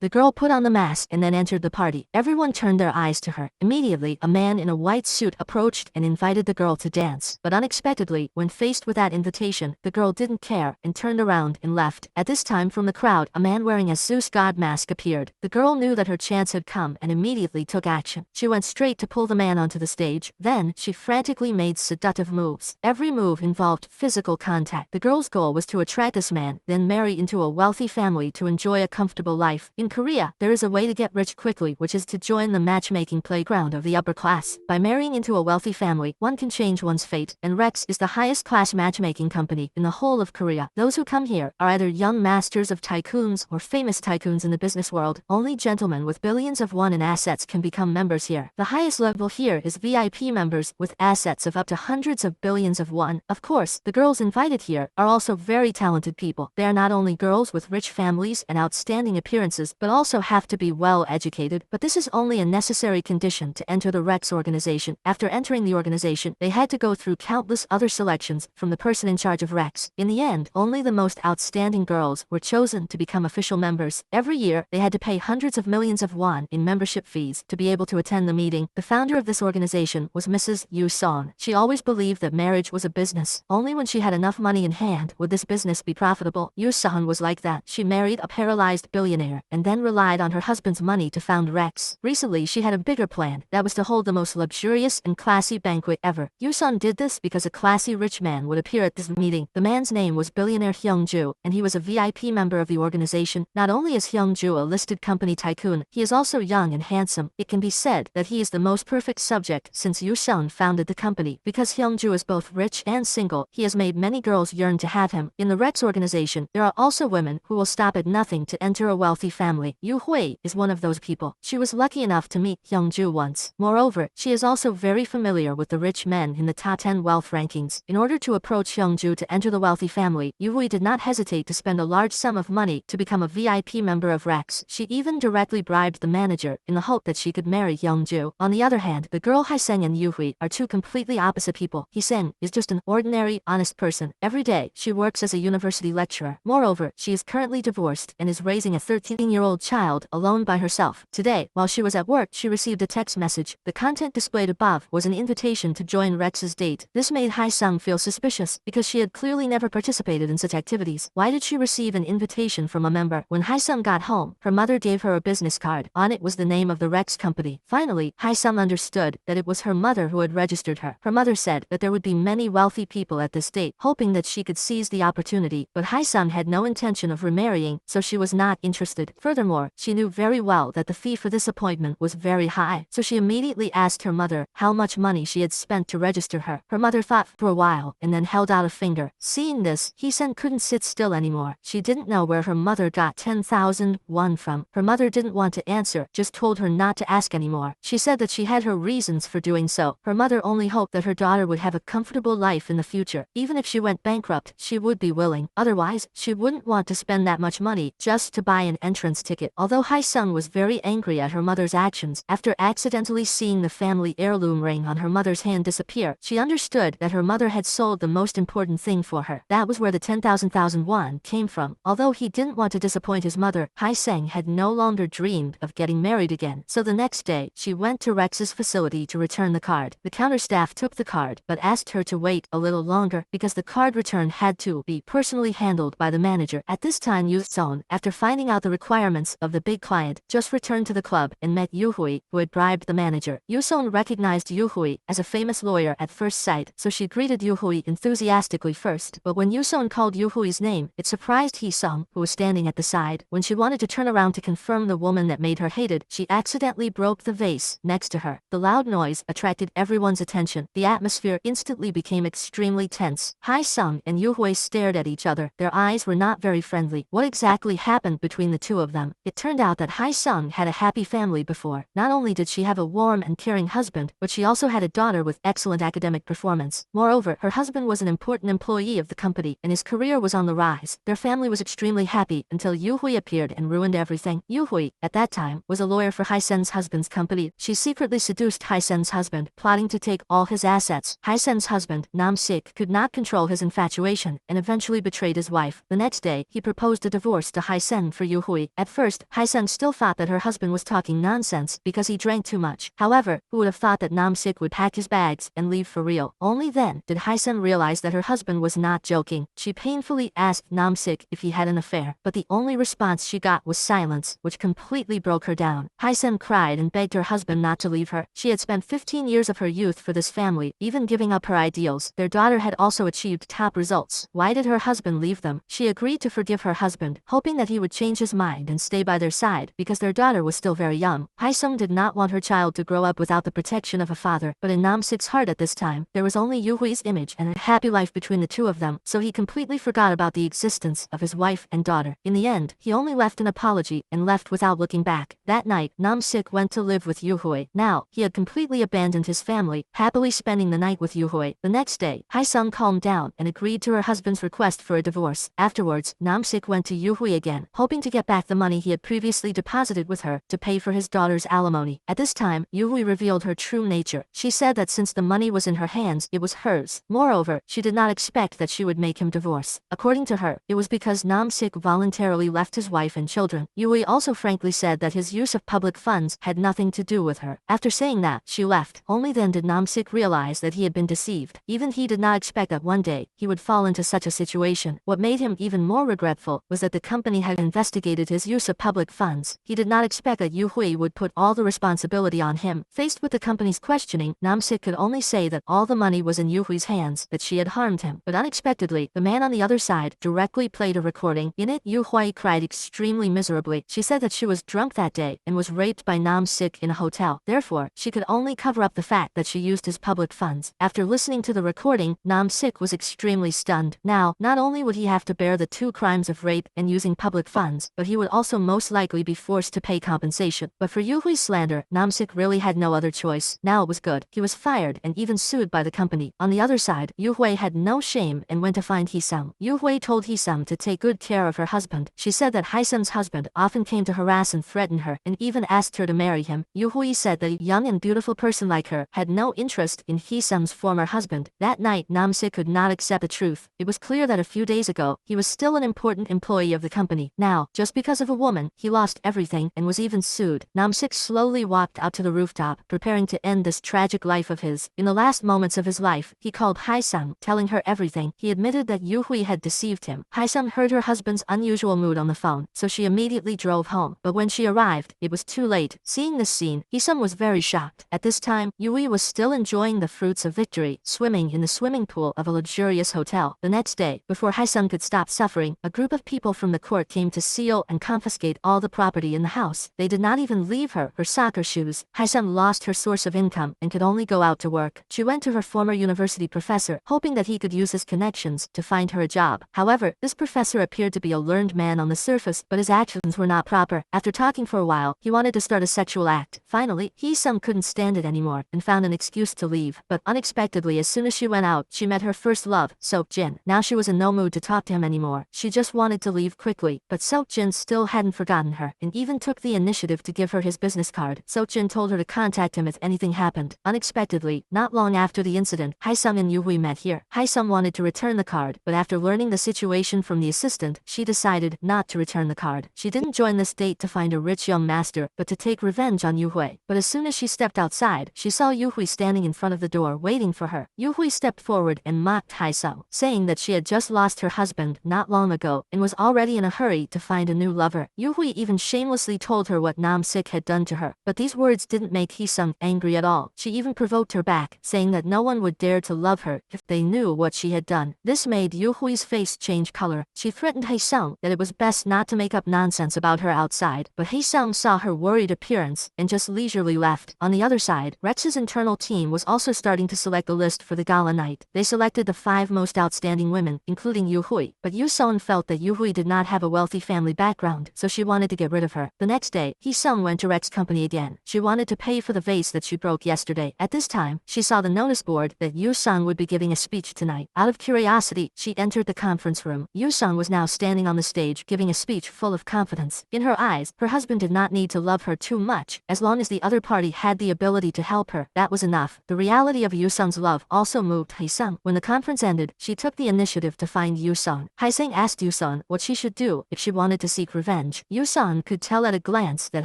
The girl put on the mask and then entered the party. Everyone turned their eyes to her. Immediately, a man in a white suit approached and invited the girl to dance. But unexpectedly, when faced with that invitation, the girl didn't care and turned around and left. At this time from the crowd, a man wearing a Zeus god mask appeared. The girl knew that her chance had come and immediately took action. She went straight to pull the man onto the stage. Then, she frantically made seductive moves. Every move involved physical contact. The girl's goal was to attract this man, then marry into a wealthy family to enjoy a comfortable life. In Korea, there is a way to get rich quickly, which is to join the matchmaking playground of the upper class. By marrying into a wealthy family, one can change one's fate, and Rex is the highest class matchmaking company in the whole of Korea. Those who come here are either young masters of tycoons or famous tycoons in the business world. Only gentlemen with billions of won in assets can become members here. The highest level here is VIP members with assets of up to hundreds of billions of won. Of course, the girls invited here are also very talented people. They are not only girls with rich families and outstanding appearances, but also have to be well educated. But this is only a necessary condition to enter the Rex organization. After entering the organization, they had to go through countless other selections from the person in charge of Rex. In the end, only the most outstanding girls were chosen to become official members. Every year, they had to pay hundreds of millions of won in membership fees to be able to attend the meeting. The founder of this organization was Mrs. Yu Song. She always believed that marriage was a business. Only when she had enough money in hand would this business be profitable. Yu Song was like that. She married a paralyzed billionaire and then relied on her husband's money to found Rex. Recently, she had a bigger plan. That was to hold the most luxurious and classy banquet ever. Yu Song did this because a classy rich man would appear at this meeting. The man's name was billionaire Hyung-ju, and he was a VIP member of the organization. Not only is Hyung-ju a listed company tycoon, he is also young and handsome. It can be said that he is the most perfect subject since Yu Song founded the company. Because Hyung-ju is both rich and single, he has made many girls yearn to have him. In the Rex organization, there are also women who will stop at nothing to enter a wealthy family. Yu Hui is one of those people. She was lucky enough to meet Hyung-ju once. Moreover, she is also very familiar with the rich men in the top 10 wealth rankings. In order to approach Hyung-ju to enter the wealthy family, Yu Hui did not hesitate to spend a large sum of money to become a VIP member of Rex. She even directly bribed the manager in the hope that she could marry Hyung-ju. On the other hand, the girl Haeseng and Yu Hui are two completely opposite people. Haeseng is just an ordinary, honest person. Every day, she works as a university lecturer. Moreover, she is currently divorced and is raising a 13-year-old child alone by herself. Today, while she was at work, she received a text message. The content displayed above was an invitation to join Rex's date. This made Haeseng feel suspicious because she had clearly never participated in such activities. Why did she receive an invitation from a member? When Haeseng got home, her mother gave her a business card. On it was the name of the Rex company. Finally, Haeseng understood that it was her mother who had registered her. Her mother said that there would be many wealthy people at this date, hoping that she could seize the opportunity. But Haeseng had no intention of remarrying, so she was not interested. Furthermore, she knew very well that the fee for this appointment was very high, so she immediately asked her mother how much money she had spent to register her. Her mother thought for a while and then held out a finger. Seeing this, Haeseng couldn't sit still anymore. She didn't know where her mother got 10,000 won from. Her mother didn't want to answer, just told her not to ask anymore. She said that she had her reasons for doing so. Her mother only hoped that her daughter would have a comfortable life in the future. Even if she went bankrupt, she would be willing. Otherwise, she wouldn't want to spend that much money just to buy an entrance ticket. Although Haeseng was very angry at her mother's actions, after accidentally seeing the family heirloom ring on her mother's hand disappear, she understood that her mother had sold the most important thing for her. That was where the 10,000 won came from. Although he didn't want to disappoint his mother, Haeseng had no longer dreamed of getting married again. So the next day, she went to Rex's facility to return the card. The counter staff took the card, but asked her to wait a little longer because the card return had to be personally handled by the manager. At this time, Yu Song, after finding out the requirements of the big client, just returned to the club and met Yu Hui, who had bribed the manager. Yu Song recognized Yu Hui as a famous lawyer at first sight, so she greeted Yu Hui enthusiastically first. But when Yu Song called Yu Hui's name, it surprised Hee Sung, who was standing at the side. When she wanted to turn around to confirm the woman that made her hated, she accidentally broke the vase next to her. The loud noise attracted everyone's attention. The atmosphere instantly became extremely tense. Hee Sung and Yu Hui stared at each other. Their eyes were not very friendly. What exactly happened between the two of them? It turned out that Hee Sung had a happy family before. Not only did she have a warm and caring husband, but she also had a daughter with excellent academic performance. Moreover, her husband was an important employee of the company, and his career was on the rise. Their family was extremely happy until Yu Hui appeared and ruined everything. Yu Hui, at that time, was a lawyer for Haeseng's husband's company. She secretly seduced Haeseng's husband, plotting to take all his assets. Haeseng's husband, Nam Sik, could not control his infatuation and eventually betrayed his wife. The next day, he proposed a divorce to Haeseng for Yu Hui. At first, Haesung still thought that her husband was talking nonsense because he drank too much. However, who would have thought that Nam-sik would pack his bags and leave for real? Only then did Haesung realize that her husband was not joking. She painfully asked Nam-sik if he had an affair, but the only response she got was silence, which completely broke her down. Haesung cried and begged her husband not to leave her. She had spent 15 years of her youth for this family, even giving up her ideals. Their daughter had also achieved top results. Why did her husband leave them? She agreed to forgive her husband, hoping that he would change his mind and stay by their side because their daughter was still very young. Haesung did not want her child to grow up without the protection of a father, but in Nam-sik's heart at this time, there was only Yu-hui's image and a happy life between the two of them, so he completely forgot about the existence of his wife and daughter. In the end, he only left an apology and left without looking back. That night, Nam-sik went to live with Yu-hui. Now, he had completely abandoned his family, happily spending the night with Yu-hui. The next day, Haesung calmed down and agreed to her husband's request for a divorce. Afterwards, Nam-sik went to Yu-hui again, hoping to get back the money he had previously deposited with her to pay for his daughter's alimony. At this time, Yu-hui revealed her true nature. She said that since the money was in her hands, it was hers. Moreover, she did not expect that she would make him divorce. According to her, it was because Nam-sik voluntarily left his wife and children. Yu-hui also frankly said that his use of public funds had nothing to do with her. After saying that, she left. Only then did Nam-sik realize that he had been deceived. Even he did not expect that one day, he would fall into such a situation. What made him even more regretful was that the company had investigated his use of public funds. He did not expect that Yu-hui would put all the responsibility on him. Faced with the company's questioning, Nam-sik could only say that all the money was in Yu-hui's hands, that she had harmed him. But unexpectedly, the man on the other side directly played a recording. In it, Yu-hui cried extremely miserably. She said that she was drunk that day and was raped by Nam-sik in a hotel. Therefore, she could only cover up the fact that she used his public funds. After listening to the recording, Nam-sik was extremely stunned. Now, not only would he have to bear the two crimes of rape and using public funds, but he would also most likely be forced to pay compensation. But for Yu-hui's slander, Nam-sik really had no other choice. Now it was good. He was fired and even sued by the company. On the other side, Yu-hui had no shame and went to find Haesung. Yu-hui told Haesung to take good care of her husband. She said that Haesung's husband often came to harass and threaten her, and even asked her to marry him. Yu-hui said that a young and beautiful person like her had no interest in Haesung's former husband. That night, Nam-sik could not accept the truth. It was clear that a few days ago, he was still an important employee of the company. Now, just because of a woman, he lost everything and was even sued. Nam-sik slowly walked out to the rooftop, preparing to end this tragic life of his. In the last moments of his life, he called Haesung, telling her everything. He admitted that Yu-hui had deceived him. Haesung heard her husband's unusual mood on the phone, so she immediately drove home. But when she arrived, it was too late. Seeing this scene, Haesung was very shocked. At this time, Yu-hui was still enjoying the fruits of victory, swimming in the swimming pool of a luxurious hotel. The next day, before Haesung could stop suffering, a group of people from the court came to seal and confiscate all the property in the house. They did not even leave her soccer shoes. Haesung lost her source of income and could only go out to work. She went to her former university professor, hoping that he could use his connections to find her a job. However, this professor appeared to be a learned man on the surface, but his actions were not proper. After talking for a while, he wanted to start a sexual act. Finally, Haesung couldn't stand it anymore and found an excuse to leave. But unexpectedly, as soon as she went out, she met her first love, Seok-jin. Now she was in no mood to talk to him anymore. She just wanted to leave quickly, but Seok-jin still hadn't forgotten her and even took the initiative to give her his business card. Seok-jin told her to contact him if anything happened. Unexpectedly, not long after the incident, Haesung and Yu-hui met here. Haesung wanted to return the card, but after learning the situation from the assistant, she decided not to return the card. She didn't join this date to find a rich young master, but to take revenge on Yu-hui. But as soon as she stepped outside, she saw Yu-hui standing in front of the door waiting for her. Yu-hui stepped forward and mocked Haesung, saying that she had just lost her husband not long ago and was already in a hurry to find a new lover. Yu-hui even shamelessly told her what Nam-sik had done to her, but these words didn't make Haesung angry at all. She even provoked her back, saying that no one would dare to love her if they knew what she had done. This made Yu-hui's face change color. She threatened Haesung that it was best not to make up nonsense about her outside, but Haesung saw her worried appearance and just leisurely left. On the other side, Rex's internal team was also starting to select a list for the gala night. They selected the 5 most outstanding women, including Yu-hui, but Yu-sun felt that Yu-hui did not have a wealthy family background, so she wanted to get rid of her. The next day, Haesung went to Rex's company again. She wanted to pay for the vase that she broke yesterday. At this time, she saw the notice board that Yu-sun would be giving a speech tonight. Out of curiosity, she entered the conference room. Yu-sun was now standing on the stage giving a speech full of confidence. In her eyes, her husband did not need to love her too much. As long as the other party had the ability to help her, that was enough. The reality of Yu-sun's love also moved Haesung. When the conference ended, she took the initiative to find Yu-sun. Haesung asked Yu-sun what she should do if she wanted to seek revenge. revenge. Yusun could tell at a glance that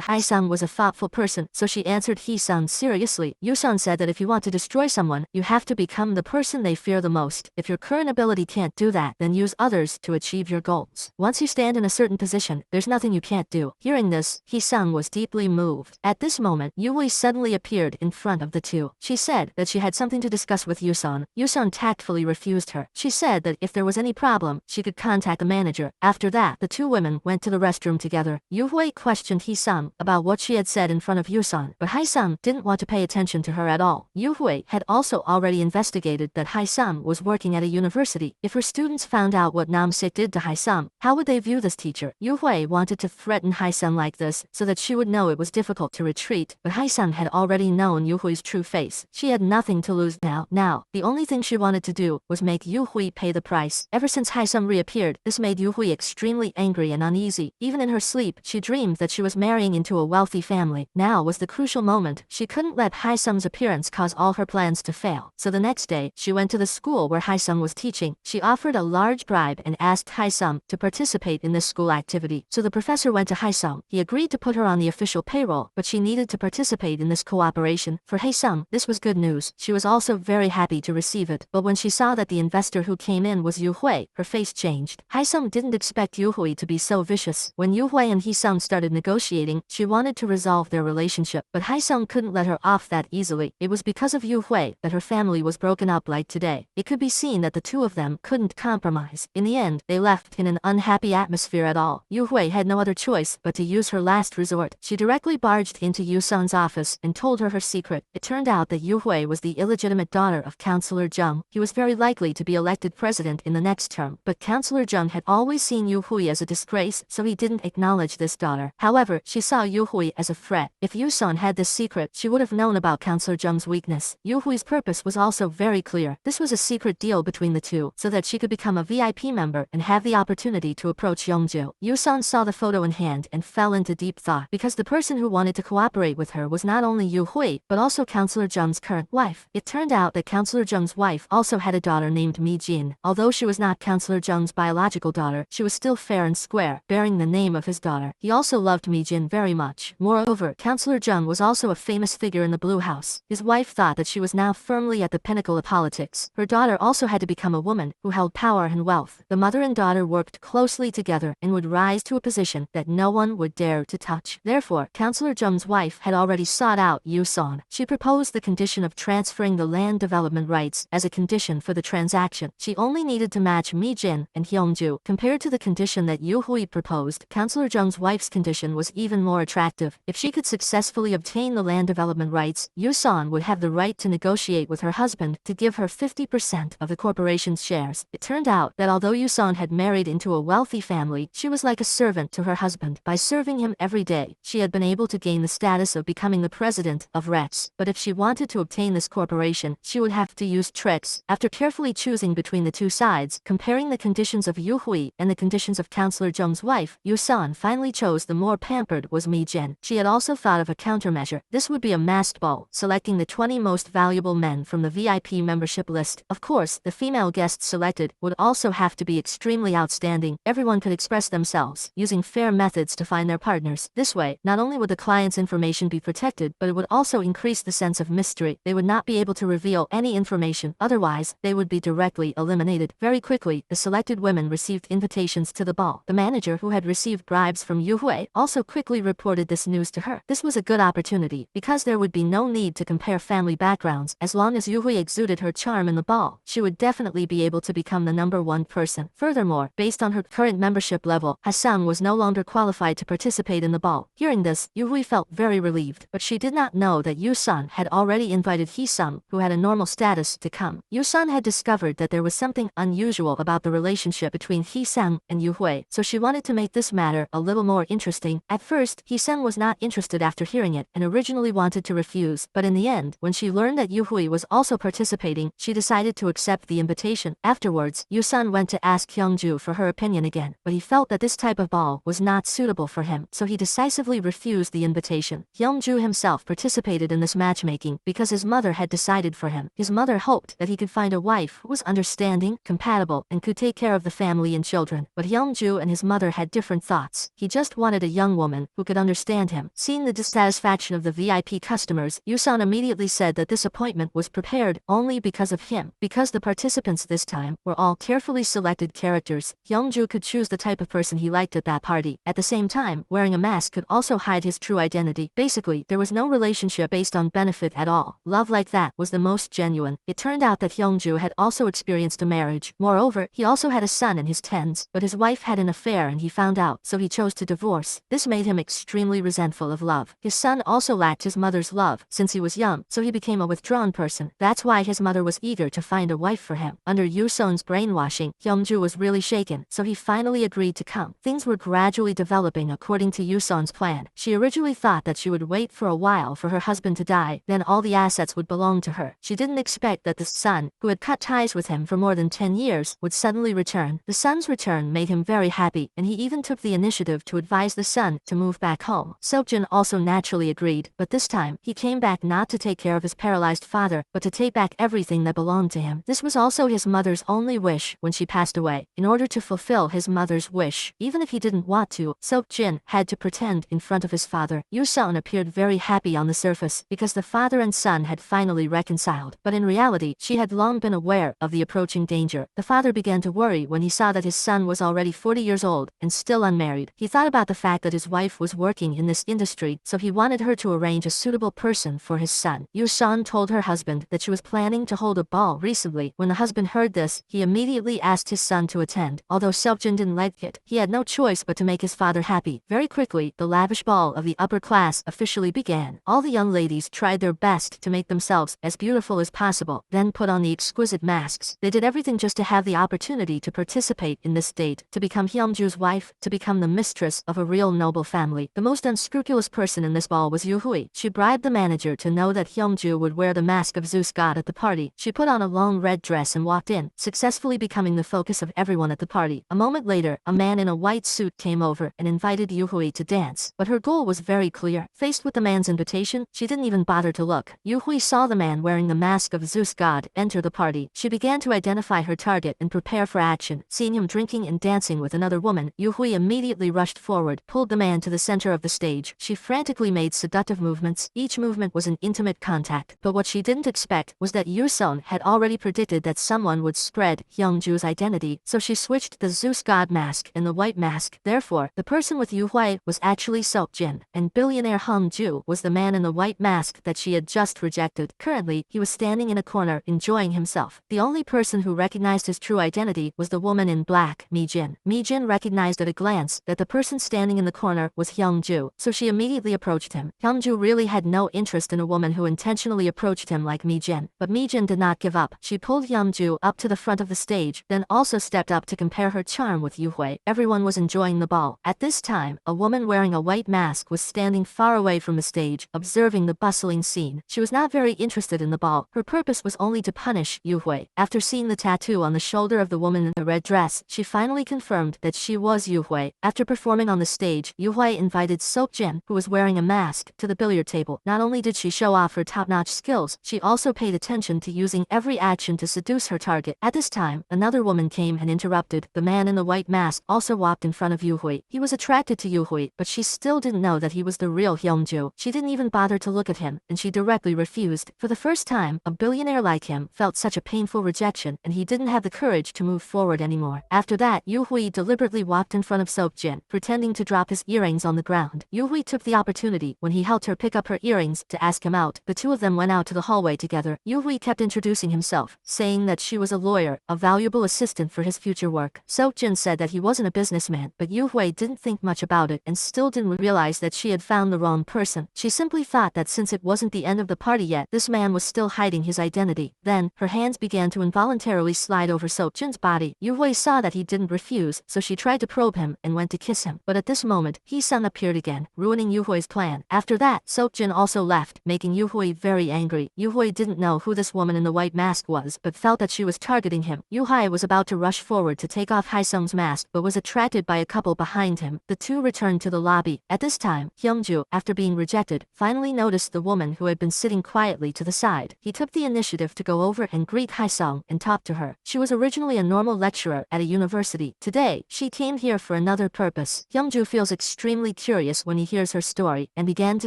Haesung was a thoughtful person, so she answered Heesung seriously. Yusun said that if you want to destroy someone, you have to become the person they fear the most. If your current ability can't do that, then use others to achieve your goals. Once you stand in a certain position, there's nothing you can't do. Hearing this, Heesung was deeply moved. At this moment, Yui suddenly appeared in front of the two. She said that she had something to discuss with Yusun. Yusun tactfully refused her. She said that if there was any problem, she could contact the manager. After that, the two women went to the restroom together. Yui questioned Heesung about what she had said in front of Yusun, but Haesung didn't want to pay attention to her at all. Yui had also already investigated that Haesung was working at a university. If her students found out what Namsik did to Haesung, how would they view this teacher? Yui wanted to threaten Haesung like this so that she would know it was difficult to retreat, but Haesung had already known Yui's true face. She had nothing to lose now. The only thing she wanted to do was make Yui pay the price. Ever since Haesung reappeared, this made Yui extremely angry and uneasy. Even in her sleep, she dreamed that she was marrying into a wealthy family. Now was the crucial moment. She couldn't let Haesung's appearance cause all her plans to fail. So the next day, she went to the school where Haesung was teaching. She offered a large bribe and asked Haesung to participate in this school activity. So the professor went to Haesung. He agreed to put her on the official payroll, but she needed to participate in this cooperation. For Haesung, this was good news. She was also very happy to receive it. But when she saw that the investor who came in was Yui, her face changed. Haesung didn't expect Yui to be so vicious. When Yui and Haesung started negotiating, she wanted to resolve their relationship, but Haesung couldn't let her off that easily. It was because of Yui that her family was broken up like today. It could be seen that the two of them couldn't compromise. In the end, they left in an unhappy atmosphere at all. Yui had no other choice but to use her last resort. She directly barged into Yusun's office and told her secret. It turned out that Yui was the illegitimate daughter of Councillor Jung. He was very likely to be elected president in the next term, but Councillor Jung had always seen Yui as a disgrace, so he didn't acknowledge this daughter. However, she saw Yui as a threat. If Yusun had this secret, she would have known about Councillor Jung's weakness. Yui's purpose was also very clear. This was a secret deal between the two, so that she could become a VIP member and have the opportunity to approach Yongju. Yusun saw the photo in hand and fell into deep thought, because the person who wanted to cooperate with her was not only Yui, but also Councillor Jung's current wife. It turned out that Councillor Jung's wife also had a daughter named Mi Jin. Although she was not Councillor Jung's biological daughter, she was still fair and square, bearing the name of his daughter. He also loved Mi Jin very much. Moreover, Councillor Jung was also a famous figure in the Blue House. His wife thought that she was now firmly at the pinnacle of politics. Her daughter also had to become a woman who held power and wealth. The mother and daughter worked closely together and would rise to a position that no one would dare to touch. Therefore, Councillor Jung's wife had already sought out Yusun. She proposed the condition of transferring the land development rights as a condition for the transaction. She only needed to match Mi Jin and Hyungju. Compared to the condition that Yui proposed, Councillor Jung's wife's condition was even more attractive. If she could successfully obtain the land development rights, Yusun would have the right to negotiate with her husband to give her 50% of the corporation's shares. It turned out that although Yusun had married into a wealthy family, she was like a servant to her husband. By serving him every day, she had been able to gain the status of becoming the president of Ruthless. But if she wanted to obtain this corporation, she would have to use tricks. After carefully choosing between the two sides, comparing the conditions of Yui and the conditions of Councillor Jung's wife, Yusun finally chose the more pampered was Mi Jin. She had also thought of a countermeasure. This would be a masked ball, selecting the 20 most valuable men from the VIP membership list. Of course, the female guests selected would also have to be extremely outstanding. Everyone could express themselves, using fair methods to find their partners. This way, not only would the client's information be protected, but it would also increase the sense of mystery. They would not be able to reveal any information, otherwise, they would be directly eliminated. Very quickly, the selected women received invitations to the ball. The manager, who had received bribes from Yui, also quickly reported this news to her. This was a good opportunity, because there would be no need to compare family backgrounds. As long as Yui exuded her charm in the ball, she would definitely be able to become the #1 person. Furthermore, based on her current membership level, Haesung was no longer qualified to participate in the ball. Hearing this, Yui felt very relieved, but she did not know that Yusun had already invited Haesung, who had a normal status, to come. Yusun had discovered that there was something unusual about the relationship between Haesung and Yui, so she wanted to make this matter a little more interesting. At first, Haesung was not interested after hearing it and originally wanted to refuse, but in the end, when she learned that Yui was also participating, she decided to accept the invitation. Afterwards, Yusun went to ask Hyungju for her opinion again, but he felt that this type of ball was not suitable for him, so he decisively refused the invitation. Hyungju himself participated in this matchmaking because his mother had decided for him. His mother hoped that he could find a wife who was understanding, compatible, and could take care of the family and children, but Hyungju and his mother had different different thoughts. He just wanted a young woman who could understand him. Seeing the dissatisfaction of the VIP customers, Yusun immediately said that this appointment was prepared only because of him. Because the participants this time were all carefully selected characters, Hyungju could choose the type of person he liked at that party. At the same time, wearing a mask could also hide his true identity. Basically, there was no relationship based on benefit at all. Love like that was the most genuine. It turned out that Hyungju had also experienced a marriage. Moreover, he also had a son in his tens, but his wife had an affair and he found out, so he chose to divorce. This made him extremely resentful of love. His son also lacked his mother's love since he was young, so he became a withdrawn person. That's why his mother was eager to find a wife for him. Under Yusun's brainwashing, Hyungju was really shaken, so he finally agreed to come. Things were gradually developing according to Yusun's plan. She originally thought that she would wait for a while for her husband to die, then all the assets would belong to her. She didn't expect that the son, who had cut ties with him for more than 10 years, would suddenly return. The son's return made him very happy, and he even took the initiative to advise the son to move back home. Seokjin also naturally agreed, but this time, he came back not to take care of his paralyzed father, but to take back everything that belonged to him. This was also his mother's only wish when she passed away. In order to fulfill his mother's wish, even if he didn't want to, Seokjin had to pretend in front of his father. Yusun appeared very happy on the surface because the father and son had finally reconciled, but in reality, she had long been aware of the approaching danger. The father began to worry when he saw that his son was already 40 years old and still unmarried. He thought about the fact that his wife was working in this industry, so he wanted her to arrange a suitable person for his son. Yusun told her husband that she was planning to hold a ball recently. When the husband heard this, he immediately asked his son to attend. Although Seokjin didn't like it, he had no choice but to make his father happy. Very quickly, the lavish ball of the upper class officially began. All the young ladies tried their best to make themselves as beautiful as possible, then put on the exquisite masks. They did everything just to have the opportunity to participate in this date, to become Hyungju's wife, to become the mistress of a real noble family. The most unscrupulous person in this ball was Yu Hui. She bribed the manager to know that Hyungju would wear the mask of Zeus god at the party. She put on a long red dress and walked in, successfully becoming the focus of everyone at the party. A moment later, a man in a white suit came over and invited Yu Hui to dance, but her goal was very clear. Faced with the man's invitation, she didn't even bother to look. Yu Hui saw the man wearing the mask of Zeus god enter the party. She began to identify her target and prepare for action. Seeing him drinking and dancing with another woman, Yu Hui immediately rushed forward, pulled the man to the center of the stage. She frantically made seductive movements. Each movement was an intimate contact, but what she didn't expect was that Yusun had already predicted that someone would spread Hyungju's identity, so she switched the Zeus god mask and the white mask. Therefore, the person with Yu Hui was actually Seokjin, and billionaire Hyungju was the man in the white mask that she had just rejected. Currently, he was standing in a corner enjoying himself. The only person who recognized his true identity was the woman in black, Mi-jin. Mi-jin recognized at a glance that the person standing in the corner was Hyungju, so she immediately approached him. Hyungju really had no interest in a woman who intentionally approached him like Mi-jin, but Mi-jin did not give up. She pulled Hyungju up to the front of the stage, then also stepped up to compare her charm with Yu Hui. Everyone was enjoying the ball. At this time, a woman wearing a white mask was standing far away from the stage, observing the bustling scene. She was not very interested in the ball. Her purpose was only to punish Yu Hui. After seeing the tattoo on the shoulder of the woman in the red dress, she finally confirmed that she was Yu Hui. After performing on the stage, Yu Hui invited Seokjin, who was wearing a mask, to the billiard table. Not only did she show off her top-notch skills, she also paid attention to using every action to seduce her target. At this time, another woman came and interrupted. The man in the white mask also walked in front of Yu Hui. He was attracted to Yu Hui, but she still didn't know that he was the real Hyungju. She didn't even bother to look at him, and she directly refused. For the first time, a billionaire like him felt such a painful rejection, and he didn't have the courage to move forward anymore. After that, Yu Hui deliberately walked in front of Seokjin, pretending to drop his earrings on the ground. Yu Hui took the opportunity when he helped her pick up her earrings to ask him out. The two of them went out to the hallway together. Yu Hui kept introducing himself, saying that she was a lawyer, a valuable assistant for his future work. Seokjin said that he wasn't a businessman, but Yu Hui didn't think much about it and still didn't realize that she had found the wrong person. She simply thought that since it wasn't the end of the party yet, this man was still hiding his identity. Then, her hands began to involuntarily slide over Seokjin's body. Yu Hui saw that he didn't refuse, so she tried to probe him and went to kiss him. But at this moment, Hee-sun appeared again, ruining Yu Hui's plan. After that, Seokjin also left, making Yu Hui very angry. Yu Hui didn't know who this woman in the white mask was, but felt that she was targeting him. Yu Hui was about to rush forward to take off Haesung's mask, but was attracted by a couple behind him. The two returned to the lobby. At this time, Hyungju, after being rejected, finally noticed the woman who had been sitting quietly to the side. He took the initiative to go over and greet Haesung and talk to her. She was originally a normal lecturer at a university. Today, she came here for another another purpose. Hyungju feels extremely curious when he hears her story and began to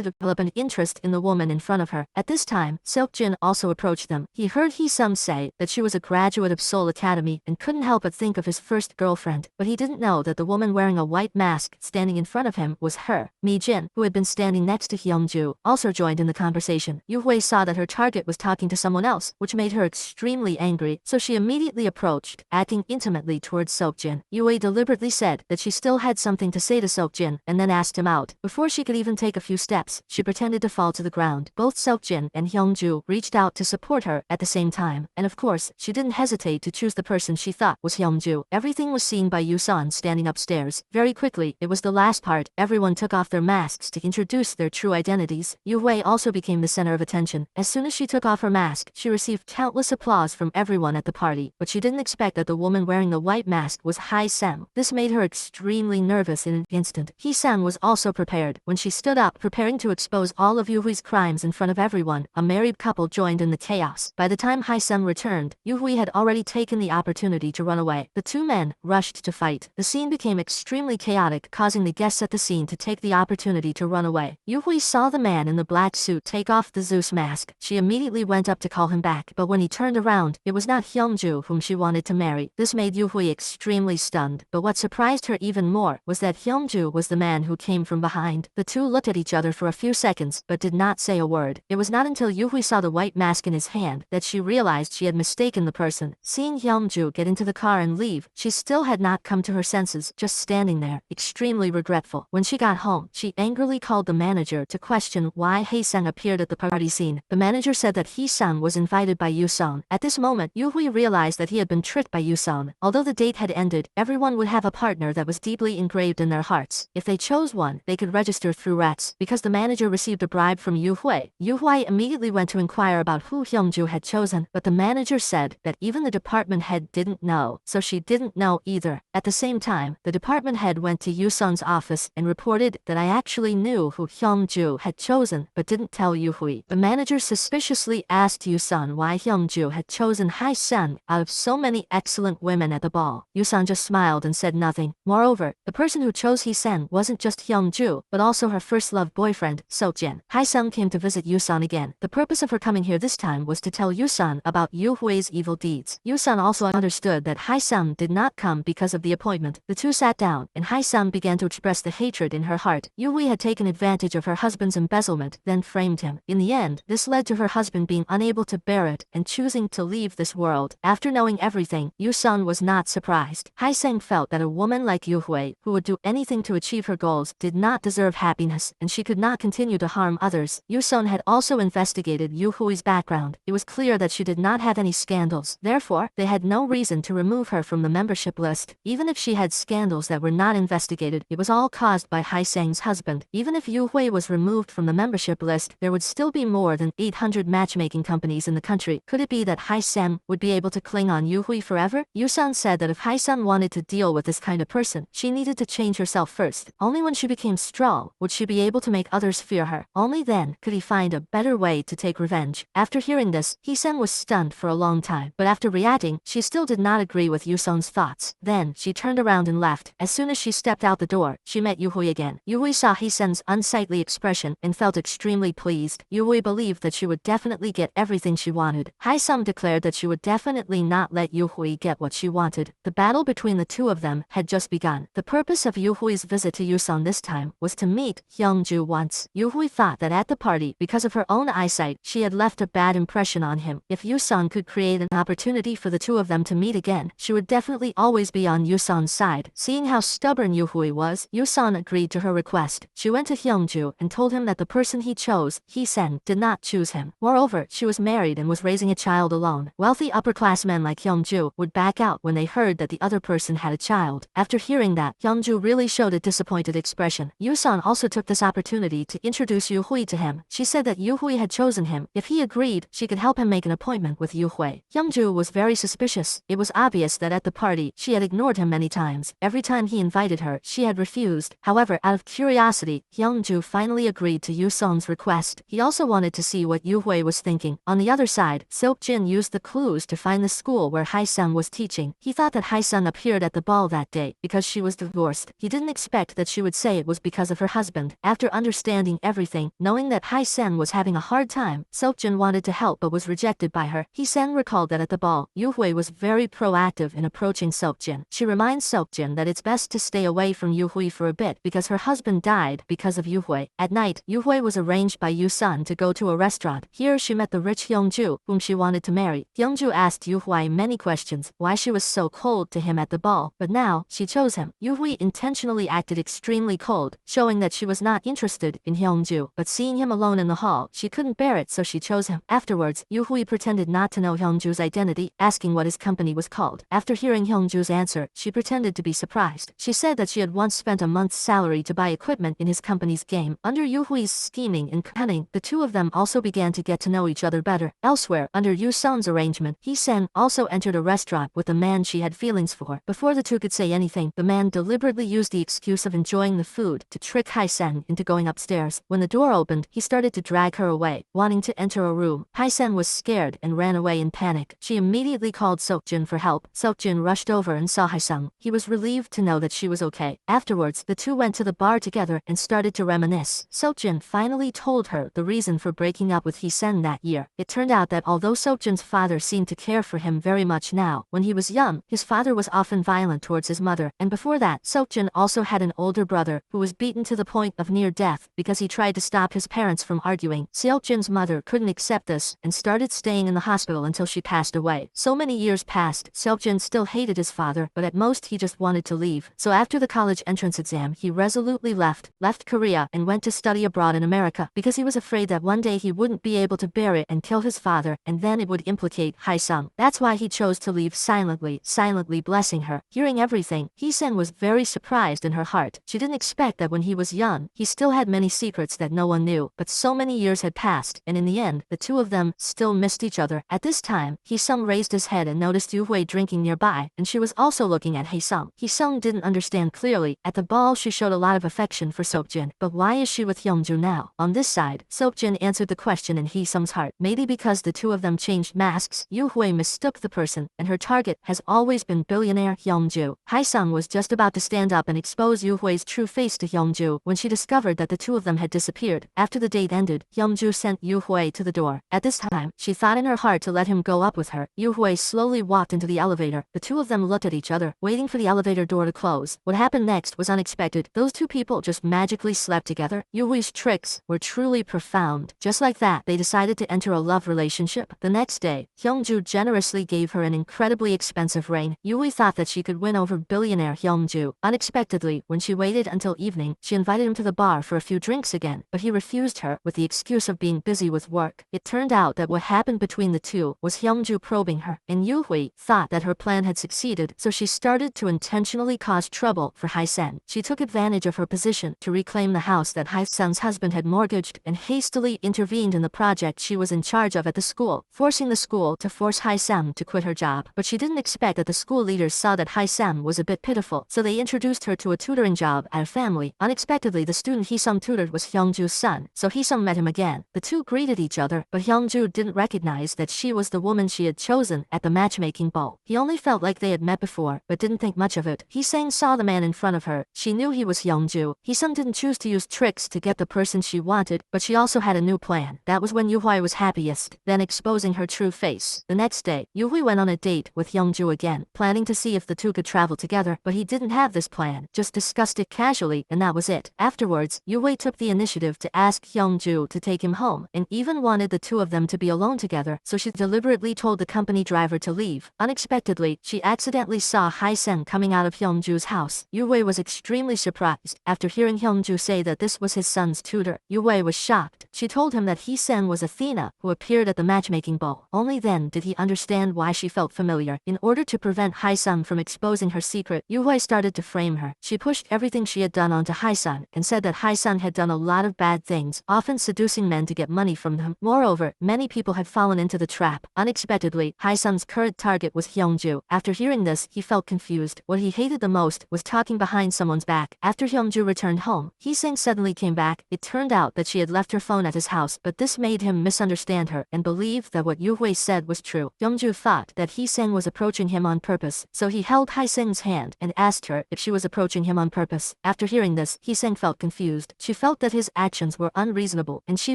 develop an interest in the woman in front of her. At this time, Seokjin also approached them. He heard Hee-sung say that she was a graduate of Seoul Academy and couldn't help but think of his first girlfriend, but he didn't know that the woman wearing a white mask standing in front of him was her. Mi-jin, who had been standing next to Hyungju, also joined in the conversation. Yu-hui saw that her target was talking to someone else, which made her extremely angry, so she immediately approached, acting intimately towards Seokjin. Yu-hui deliberately said that she still had something to say to Seokjin, and then asked him out. Before she could even take a few steps, she pretended to fall to the ground. Both Seokjin and Hyungju reached out to support her at the same time, and of course, she didn't hesitate to choose the person she thought was Hyungju. Everything was seen by Yu-sun standing upstairs. Very quickly, it was the last part. Everyone took off their masks to introduce their true identities. Yu-hui also became the center of attention. As soon as she took off her mask, she received countless applause from everyone at the party, but she didn't expect that the woman wearing the white mask was Hye-sang. This made her extremely nervous in an instant. Hee-sang was also prepared. When she stood up, preparing to expose all of Yu-hui's crimes in front of everyone, a married couple joined in the chaos. By the time Hye-sang returned, Yu-hui had already taken the opportunity to run away. The two men rushed to fight. The scene became extremely chaotic, causing the guests at the scene to take the opportunity to run away. Yu-hui saw the man in the black suit take off the Zeus mask. She immediately went up to call him back, but when he turned around, it was not Hyungju whom she wanted to marry. This made Yu-hui extremely stunned, but what surprised her even more was that Hyungju was the man who came from behind. The two looked at each other for a few seconds, but did not say a word. It was not until Yu-hui saw the white mask in his hand that she realized she had mistaken the person. Seeing Hyungju get into the car and leave, she still had not come to her senses, just standing there, extremely regretful. When she got home, she angrily called the manager to question why Hye-sang appeared at the party scene. The manager said that Hee-sang was invited by Yu-sun. At this moment, Yu-hui realized that he had been tricked by Yu-sun. Although the date had ended, everyone would have a partner that was deeply engraved in their hearts. If they chose one, they could register through Rats. Because the manager received a bribe from Yu-hui, Yu-hui immediately went to inquire about who Hyungju had chosen, but the manager said that even the department head didn't know, so she didn't know either. At the same time, the department head went to Yu-sun's office and reported that I actually knew who Hyungju had chosen, but didn't tell Yu-hui. The manager suspiciously asked Yu-sun why Hyungju had chosen Hye-sang out of so many excellent women at the ball. Yu-sun just smiled and said nothing. Moreover, the person who chose Hee-sang wasn't just Hyungju, but also her first love boyfriend, Seokjin. Hye-sang came to visit Yu-sun again. The purpose of her coming here this time was to tell Yu-sun about Yu-hui's evil deeds. Yu-sun also understood that Hye-sang did not come because of the appointment. The two sat down, and Hye-sang began to express the hatred in her heart. Yu-hui had taken advantage of her husband's embezzlement, then framed him. In the end, this led to her husband being unable to bear it and choosing to leave this world. After knowing everything, Yu-sun was not surprised. Hye-sang felt that a woman like Yu-hui, who would do anything to achieve her goals, did not deserve happiness, and she could not continue to harm others. Yu-sun had also investigated Yu-hui's background. It was clear that she did not have any scandals. Therefore, they had no reason to remove her from the membership list. Even if she had scandals that were not investigated, it was all caused by Hye-sang's husband. Even if Yu-hui was removed from the membership list, there would still be more than 800 matchmaking companies in the country. Could it be that Hye-sang would be able to cling on Yu-hui forever? Yu-sun said that if Hye-sang wanted to deal with this kind of person, she needed to change herself first. Only when she became strong would she be able to make others fear her. Only then could he find a better way to take revenge. After hearing this, Hee-sang was stunned for a long time, but after reacting, she still did not agree with Yu-sun's thoughts. Then, she turned around and left. As soon as she stepped out the door, she met Yu-hui again. Yu-hui saw Hee-sang's unsightly expression and felt extremely pleased. Yu-hui believed that she would definitely get everything she wanted. Hye-sung declared that she would definitely not let Yu-hui get what she wanted. The battle between the two of them had just begun. The purpose of Yu-hui's visit to Yu-sun this time was to meet Hyungju once. Yu-hui thought that at the party, because of her own eyesight, she had left a bad impression on him. If Yu-sun could create an opportunity for the two of them to meet again, she would definitely always be on Yu-sun's side. Seeing how stubborn Yu-hui was, Yu-sun agreed to her request. She went to Hyungju and told him that the person he chose, Hee-sang, did not choose him. Moreover, she was married and was raising a child alone. Wealthy upper-class men like Hyungju would back out when they heard that the other person had a child. After hearing that, Hyungju really showed a disappointed expression. Yu-sun also took this opportunity to introduce Yu-hui to him. She said that Yu-hui had chosen him. If he agreed, she could help him make an appointment with Yu-hui. Hyungju was very suspicious. It was obvious that at the party, she had ignored him many times. Every time he invited her, she had refused. However, out of curiosity, Hyungju finally agreed to Yu-sun's request. He also wanted to see what Yu-hui was thinking. On the other side, Seokjin used the clues to find the school where Hye-sung was teaching. He thought that Hye-sung appeared at the ball that day because she was divorced. He didn't expect that she would say it was because of her husband. After understanding everything, knowing that Hai-sen was having a hard time, Seokjin wanted to help but was rejected by her. Hee-sen recalled that at the ball, Yu-hui was very proactive in approaching Seokjin. She reminds Seokjin that it's best to stay away from Yu-hui for a bit because her husband died because of Yu-hui. At night, Yu-hui was arranged by Yu-sun to go to a restaurant. Here she met the rich Hyung-ju, whom she wanted to marry. Hyung-ju asked Yu-hui many questions, why she was so cold to him at the ball, but now, she chose him. Yu-hui intentionally acted extremely cold, showing that she was not interested in Hyung-ju, but seeing him alone in the hall, she couldn't bear it so she chose him. Afterwards, Yu-hui pretended not to know Hyung-ju's identity, asking what his company was called. After hearing Hyung-ju's answer, she pretended to be surprised. She said that she had once spent a month's salary to buy equipment in his company's game. Under Yu-hui's scheming and cunning, the two of them also began to get to know each other better. Elsewhere, under Yu-sun's arrangement, Hee-sen also entered a restaurant with a man she had feelings for. Before the two could say anything, the man deliberately used the excuse of enjoying the food to trick Hai-sen into going upstairs. When the door opened, he started to drag her away, wanting to enter a room. Hai-sen was scared and ran away in panic. She immediately called Seokjin for help. Seokjin rushed over and saw Hai-sung. He was relieved to know that she was okay. Afterwards, the two went to the bar together and started to reminisce. Seokjin finally told her the reason for breaking up with Hee-sen that year. It turned out that although Seokjin's father seemed to care for him very much now, when he was young, his father was often violent towards his mother, and before that, Seokjin also had an older brother who was beaten to the point of near death because he tried to stop his parents from arguing. Seokjin's mother couldn't accept this and started staying in the hospital until she passed away. So many years passed, Seokjin still hated his father, but at most he just wanted to leave. So after the college entrance exam, he resolutely left Korea and went to study abroad in America because he was afraid that one day he wouldn't be able to bear it and kill his father, and then it would implicate Hai-sung. That's why he chose to leave silently blessing her. Hearing everything, Hee-sen was very surprised in her heart. She didn't expect that when he was young, he still had many secrets that no one knew, but so many years had passed, and in the end, the two of them still missed each other. At this time, Hee-sung raised his head and noticed Yu-hui drinking nearby, and she was also looking at Hee-sung. Hee-sung didn't understand clearly. At the ball, she showed a lot of affection for Seokjin, but why is she with Hyung-ju now? On this side, Seokjin answered the question in Hee-sung's heart. Maybe because the two of them changed masks, Yu-hui mistook the person, and her target has always been billionaire Hyung-ju. Hai-sung was just about to stand up and expose Yu-hui's true face to Hyung-ju when she discovered that the two of them had disappeared. After the date ended, Hyung-ju sent Yu-hui to the door. At this time, she thought in her heart to let him go up with her. Yu-hui slowly walked into the elevator. The two of them looked at each other, waiting for the elevator door to close. What happened next was unexpected. Those two people just magically slept together. Yu-hui's tricks were truly profound. Just like that, they decided to enter a love relationship. The next day, Hyung-ju generously gave her an incredibly expensive ring. Yu-hui thought that she could win over billionaire Hyung-ju. Unexpectedly, when she waited until evening, she invited him to the bar for a few drinks again, but he refused her with the excuse of being busy with work. It turned out that what happened between the two was Hyung-ju probing her, and Yu-hui thought that her plan had succeeded, so she started to intentionally cause trouble for Hai-sen. She took advantage of her position to reclaim the house that Hai-sen's husband had mortgaged and hastily intervened in the project she was in charge of at the school, forcing the school to force Hai-sen to quit her job. But she didn't expect that the school leaders saw that Hai-sen was a bit pitiful, so they introduced her to a tutoring job at a family. Unexpectedly, the student Hee-sung tutored was Hyung-ju's son, so Hee-sung met him again. The two greeted each other, but Hyung-ju didn't recognize that she was the woman she had chosen at the matchmaking ball. He only felt like they had met before, but didn't think much of it. Hee-sang saw the man in front of her. She knew he was Hyung-ju. Hee-sung didn't choose to use tricks to get the person she wanted, but she also had a new plan. That was when Yu-hui was happiest, then exposing her true face. The next day, Yu-hui went on a date with Hyung-ju again, planning to see if the two could travel together, but he didn't have this plan, just discussed it casually, and that was it. Afterwards, Yu-hui took the initiative to ask Hyung-ju to take him home, and even wanted the two of them to be alone together, so she deliberately told the company driver to leave. Unexpectedly, she accidentally saw Hai-sen coming out of Hyung-ju's house. Yu-hui was extremely surprised. After hearing Hyung-ju say that this was his son's tutor, Yu-hui was shocked. She told him that Hee-sen was Athena, who appeared at the matchmaking ball. Only then did he understand why she felt familiar. In order to prevent Hai-sen from exposing her secret, Yu-hui started to frame her. She pushed everything she had done onto Hai-sen and said that Hai-sen had done a lot of bad things, often seducing men to get money from them. Moreover, many people had fallen into the trap. Unexpectedly, Hai-sen's current target was Hyung-ju. After hearing this, he felt confused. What he hated the most was talking behind someone's back. After Hyung-ju returned home, Hee-sung suddenly came back. It turned out that she had left her phone at his house, but this made him misunderstand her and believe that what Yu-hui said was true. Hyung-ju thought that Hee-sung was approaching him on purpose, so he held Hai-sung's hand and asked her if she was approaching him on purpose. After hearing this, Hee-sang felt confused. She felt that his actions were unreasonable, and she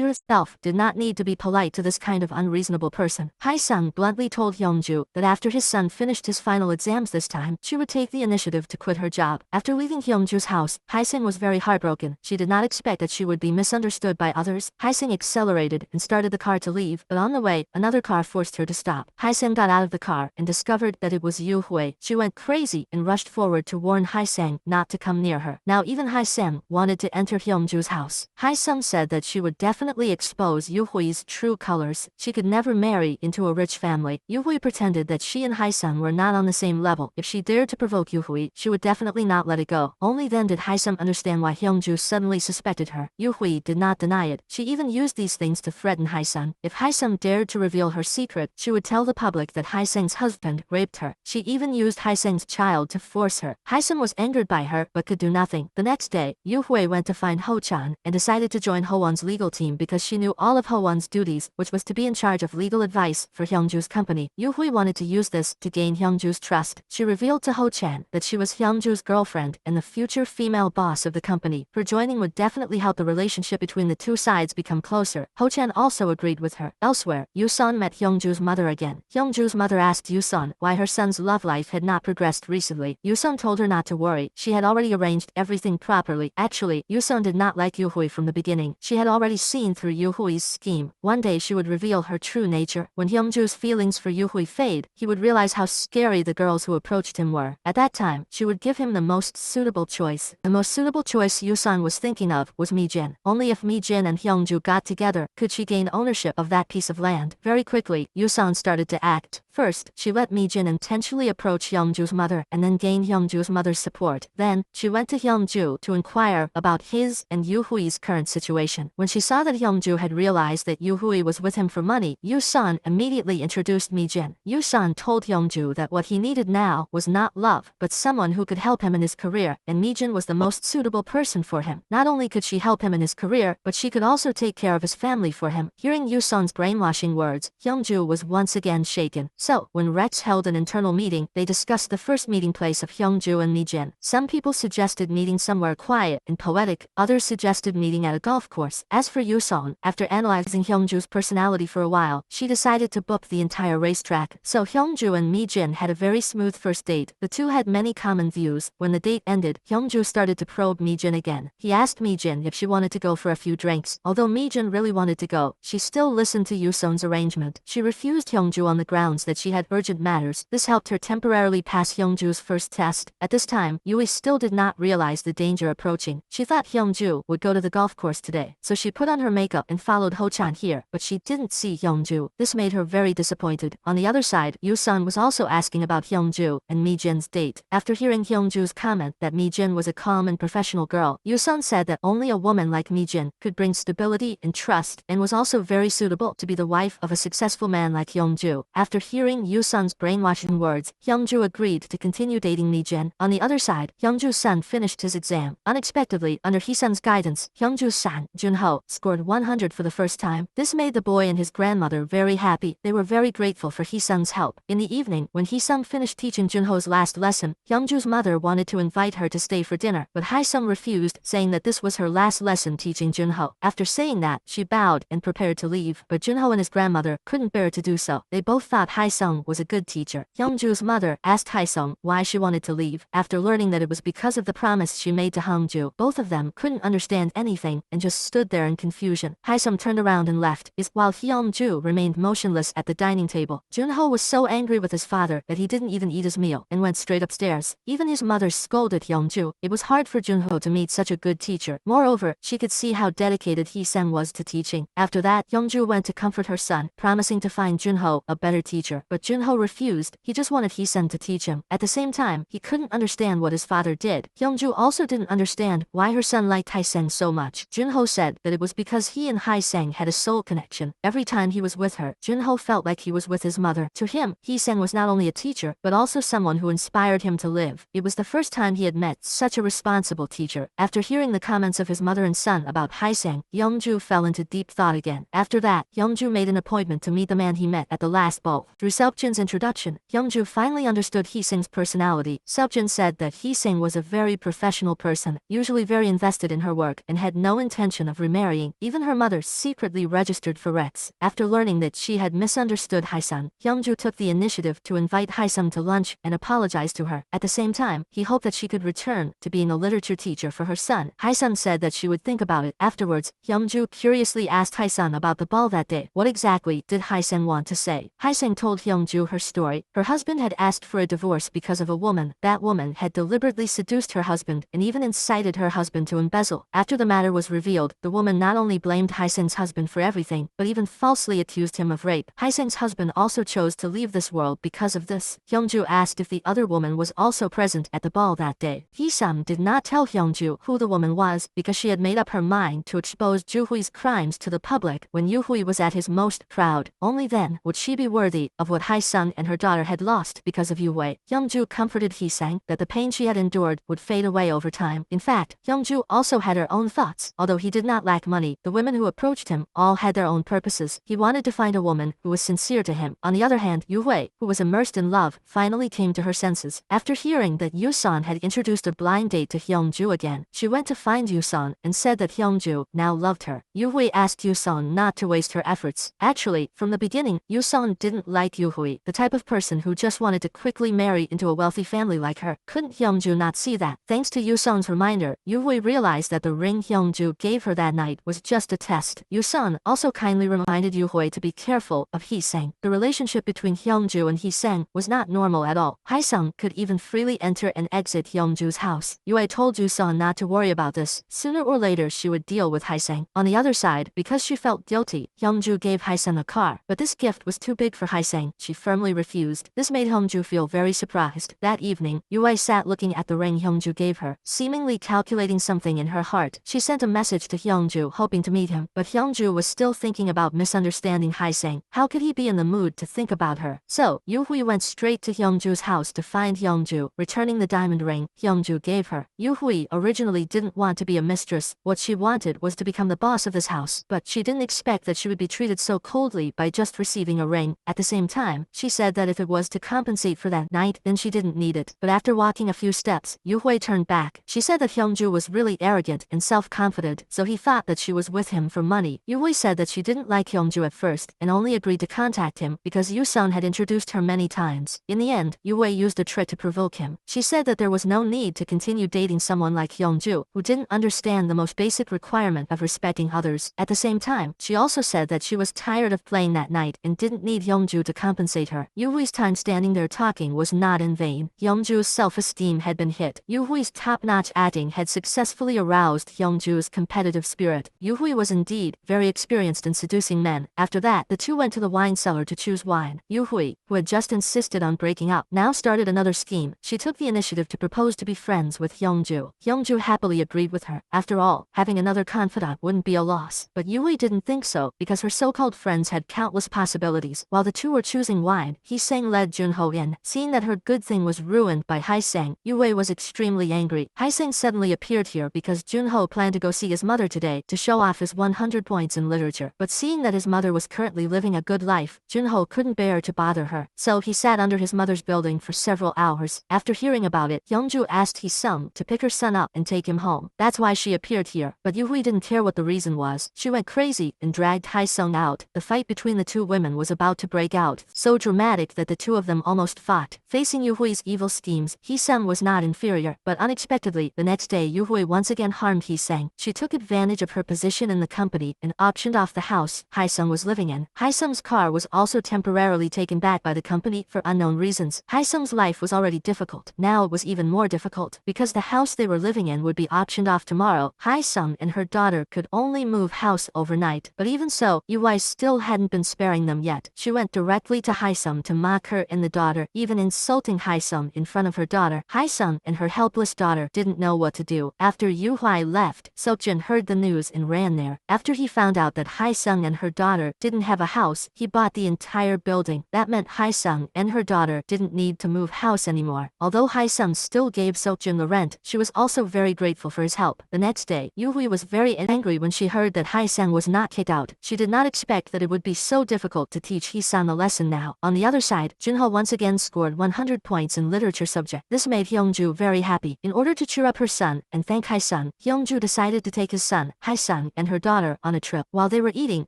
herself did not need to be polite to this kind of unreasonable person. Hae-sung bluntly told Hyungju that after his son finished his final exams this time, she would take the initiative to quit her job. After leaving Hyungju's house, Hae-sung was very heartbroken. She did not expect that she would be misunderstood by others. Hae-sung accelerated and started the car to leave, but on the way, another car forced her to stop. Hae-sung got out of the car and discovered that it was Yoo Hui. She went crazy and rushed forward to warn Hae-sung not to come near her. Now even Hae-sung wanted to enter Hyungju's house. Hae-sung said that she would definitely expose Yoo Hui's true colors. She could never marry into a rich family. Yoo Hui pretended that she and Hae-sung were not on the same level. If she dared to provoke Yoo Hui, she would definitely not let it go. Only then did Hae-sung understand why Hyungju suddenly suspected her. Yoo Hui did not deny it. She even used these things to threaten Hae-sung. If Hae-sung dared to reveal her secret, she would tell the public that Hae-sung's husband raped her. She even used Hae-sung's child to force her. Hae-sung was angered by her but could do nothing. The next day, Yoo Hui went to find Ho-chan and decided to join Ho-won's legal team because she knew all of Ho-won's duties, which was to be in charge of legal advice for Hyungju's company. Yoo Hui wanted to use this to gain Hyungju's trust. She revealed to Ho-chan that she was Hyungju's girlfriend and the future female boss of the company. Her joining would definitely help the relationship between the two sides become closer. Ho-chan also agreed with her. Elsewhere, Yoo-sun met Hyungju's mother again. Hyungju's mother asked Yoo-sun why her son's love life had not progressed recently. Yoo-sun told her not to worry. She had already arranged everything properly. Actually, Yoo-sun did not like Yoo Hui from the beginning. She had already seen through Yoo Hui's scheme. One day she would reveal her true nature. When Hyungju's feelings for Yoo Hui fade, he would realize how scary the girls who approached him were. At that time, she would give him the most suitable choice. The most suitable choice Yoo-sun was thinking of was Mi-jin. Only if Mi-jin and Hyungju got together could she gain ownership of that piece of land. Very quickly, Yoo-sun started to act. First, she let Mi-jin intentionally approach Hyungju's mother and then gain Hyungju's mother's support. Then, she went to Hyungju to inquire about his and Yoo Hui's current situation. When she saw that Hyungju had realized that Yoo Hui was with him for money, Yoo-sun immediately introduced Mi-jin. Yoo-sun told Hyungju that what he needed now was not love, but someone who could help him in his career, and Mi-jin was the most suitable person for him. Not only could she help him in his career, but she could also take care of his family for him. Hearing Yoo-sun's brainwashing words, Hyungju was once again shaken. So, when Rex held an internal meeting, they discussed the first meeting place of Hyungju and Mi-jin. Some people suggested meeting somewhere quiet and poetic, others suggested meeting at a golf course. As for Yoo-sun, after analyzing Hyungju's personality for a while, she decided to book the entire racetrack. So Hyungju and Mi-jin had a very smooth first date. The two had many common views. When the date ended, Hyungju started to probe Mi-jin again. He asked Mi-jin if she wanted to go for a few drinks. Although Mi-jin really wanted to go, she still listened to Yoo-sun's arrangement. She refused Hyungju on the grounds that she had urgent matters. This helped her temporarily pass Hyungju's first test. At this time, Yui still did not realize the danger approaching. She thought Hyungju would go to the golf course today, so she put on her makeup and followed Ho-chan here, but she didn't see Hyungju. This made her very disappointed. On the other side, Yoo-sun was also asking about Hyungju and Mi-jin's date. After hearing Hyungju's comment that Mi-jin was a calm and professional girl, Yoo-sun said that only a woman like Mi-jin could bring stability and trust and was also very suitable to be the wife of a successful man like Hyungju. After hearing Yoo-sun's brainwashing words, Hyungju agreed to continue dating Mi-jin. On the other side, Hyungju's son finished his exam. Unexpectedly, under Hee-sun's guidance, Hyungju's son, Junho, scored 100 for the first time. This made the boy and his grandmother very happy. They were very grateful for Hee-sun's help. In the evening, when Hee-sun finished teaching Junho's last lesson, Hyungju's mother wanted to invite her to stay for dinner, but Hae-sung refused, saying that this was her last lesson teaching Junho. After saying that, she bowed and prepared to leave, but Junho and his grandmother couldn't bear to do so. They both thought Hae-sung was a good teacher. Hyungju's mother asked Hae-sung why she wanted to leave. After learning that it was because of the promise she made to Hyungju, both of them couldn't understand anything and just stood there in confusion. Hae-sung turned around and left, while Hyungju remained motionless at the dining table. Junho was so angry with his father that he didn't even eat his meal and went straight upstairs. Even his mother scolded Hyungju. It was hard for Junho to meet such a good teacher. Moreover, she could see how dedicated Hee-sung was to teaching. After that, Hyungju went to comfort her son, promising to find Junho a better teacher. But Junho refused. He just wanted Hee-sung to teach him. At the same time, he couldn't understand what his father did. Hyungju also didn't understand why her son liked Hae-sung so much. Junho said that it was because he and Hae-sung had a soul connection. Every time he was with her, Junho felt like he was with his mother. To him, Hee-sung was not only a teacher, but also someone who inspired him to live. It was the first time he had met such a responsible teacher. After hearing the comments of his mother and son about Hae-sung, Hyungju fell into deep thought again. After that, Hyungju made an appointment to meet the man he met at the last ball. Through Seokjin's introduction, Hyungju finally understood Hee-sung's personality. Seokjin said that Hee-sang was a very professional person, usually very invested in her work and had no intention of remarrying. Even her mother secretly registered for Rex. After learning that she had misunderstood Hae-sung, Hyungju took the initiative to invite Hae-sung to lunch and apologize to her. At the same time, he hoped that she could return to being a literature teacher for her son. Hae-sung said that she would think about it. Afterwards, Hyungju curiously asked Hae-sung about the ball that day. What exactly did Hae-sung want to say? Hae-sung told Hyungju her story. Her husband had asked for a divorce because of a woman. That woman had deliberately seduced her husband and even incited her husband to embezzle. After the matter was revealed, the woman not only blamed Hae-sung's husband for everything, but even falsely accused him of rape. Hae-sung's husband also chose to leave this world because of this. Hyungju asked if the other woman was also present at the ball that day. Hee-sung did not tell Hyungju who the woman was because she had made up her mind to expose Ju-hui's crimes to the public when Yu-hui was at his most proud. Only then would she be worthy of what Hae-sung and her daughter had lost because of Yu-hui. Hyungju comforted Hee-sang that the pain she had endured would fade away over time. In fact, Hyungju also had her own thoughts. Although he did not lack money, the women who approached him all had their own purposes. He wanted to find a woman who was sincere to him. On the other hand, Yu-hui, who was immersed in love, finally came to her senses. After hearing that Yu-son had introduced a blind date to Hyungju again, she went to find Yu-son and said that Hyungju now loved her. Yu-hui asked Yu-son not to waste her efforts. Actually, from the beginning, Yu-son didn't like Yu-hui, the type of person who just wanted to quickly marry into a wealthy family like her. Couldn't Hyungju not see that? Thanks to Yu-son's reminder, Yu-hui realized that the ring Hyungju gave her that night was just a test. Yu-son also kindly reminded Yu-hui to be careful of Hee-sang. The relationship between Hyungju and Hee-sang was not normal at all. Hae-sung could even freely enter and exit Hyungju's house. Yu-hui told Yu-son not to worry about this. Sooner or later she would deal with Hae-sung. On the other side, because she felt guilty, Hyungju gave Hae-sung a car. But this gift was too big for Hae-sung. She firmly refused. This made Hyungju feel very surprised. That evening, Yu-hui sat looking at the ring Hyungju gave her, seemingly calculating something in her heart. She sent a message to Hyungju hoping to meet him, but Hyungju was still thinking about misunderstanding Hae-sung. How could he be in the mood to think about her? So, Yu-hui went straight to Hyungju's house to find Hyungju, returning the diamond ring Hyungju gave her. Yu-hui originally didn't want to be a mistress. What she wanted was to become the boss of this house, but she didn't expect that she would be treated so coldly by just receiving a ring. At the same time, she said that if it was to compensate for that night, then she didn't need it. But after walking a few steps, Yu-hui turned back. She said that Hyungju was really arrogant and self-confident, so he thought that she was with him for money. Yu-hui said that she didn't like Hyungju at first and only agreed to contact him because Yu-sun had introduced her many times. In the end, Yu-hui used a trick to provoke him. She said that there was no need to continue dating someone like Hyungju, who didn't understand the most basic requirement of respecting others. At the same time, she also said that she was tired of playing that night and didn't need Hyungju to compensate her. Yu-hui's time standing there talking was not in vain. Hyungju's self-esteem had been hit. Yu-hui's top-notch acting had successfully aroused Hyungju's competitive spirit. Yu-hui was indeed very experienced in seducing men. After that, the two went to the wine cellar to choose wine. Yu-hui, who had just insisted on breaking up, now started another scheme. She took the initiative to propose to be friends with Hyungju. Hyungju happily agreed with her. After all, having another confidant wouldn't be a loss. But Yu-hui didn't think so, because her so-called friends had countless possibilities. While the two were choosing wine, Hee-sang led Junho in. Seeing that her good thing was ruined by Hae-sang, Yu-hui was extremely angry. Hae-sang suddenly appeared here because Junho planned to go see his mother today to show off his 100 points in literature. But seeing that his mother was currently living a good life, Junho couldn't bear to bother her. So he sat under his mother's building for several hours. After hearing about it, Hyungju asked Hee-sung to pick her son up and take him home. That's why she appeared here. But Yu-hui didn't care what the reason was. She went crazy and dragged Hae-sung out. The fight between the two women was about to break out, so dramatic that the two of them almost fought. Facing Yu-hui's evil schemes, Hee-sung was not inferior. But unexpectedly, the next day Yu-hui once again harmed Hee-sung. She took advantage of her position in the company and auctioned off the house Hae-sung was living in. Hae-sung's car was also temporarily taken back by the company for unknown reasons. Hae-sung's life was already difficult. Now it was even more difficult, because the house they were living in would be auctioned off tomorrow. Hae-sung and her daughter could only move house overnight. But even so, Yu-hui still hadn't been sparing them yet. She went directly to Hae-sung to mock her and the daughter, even insulting Hae-sung in front of her daughter. Hae-sung and her helpless daughter didn't know what to do. After Yu-hui left, Seokjin heard the news and ran there. After he found out that Hae-sung and her daughter didn't have a house, he bought the entire building. That meant Hae-sung and her daughter didn't need to move house anymore. Although Hae-sung still gave Seokjin the rent, she was also very grateful for his help. The next day, Yu-hui was very angry when she heard that Hae-sung was not kicked out. She did not expect that it would be so difficult to teach Hee-sung a lesson now. On the other side, Junho once again scored 100 points in literature teach her subject. This made Hyungju very happy. In order to cheer up her son and thank Hae-sung, Hyungju decided to take his son, Hae-sung, and her daughter on a trip. While they were eating,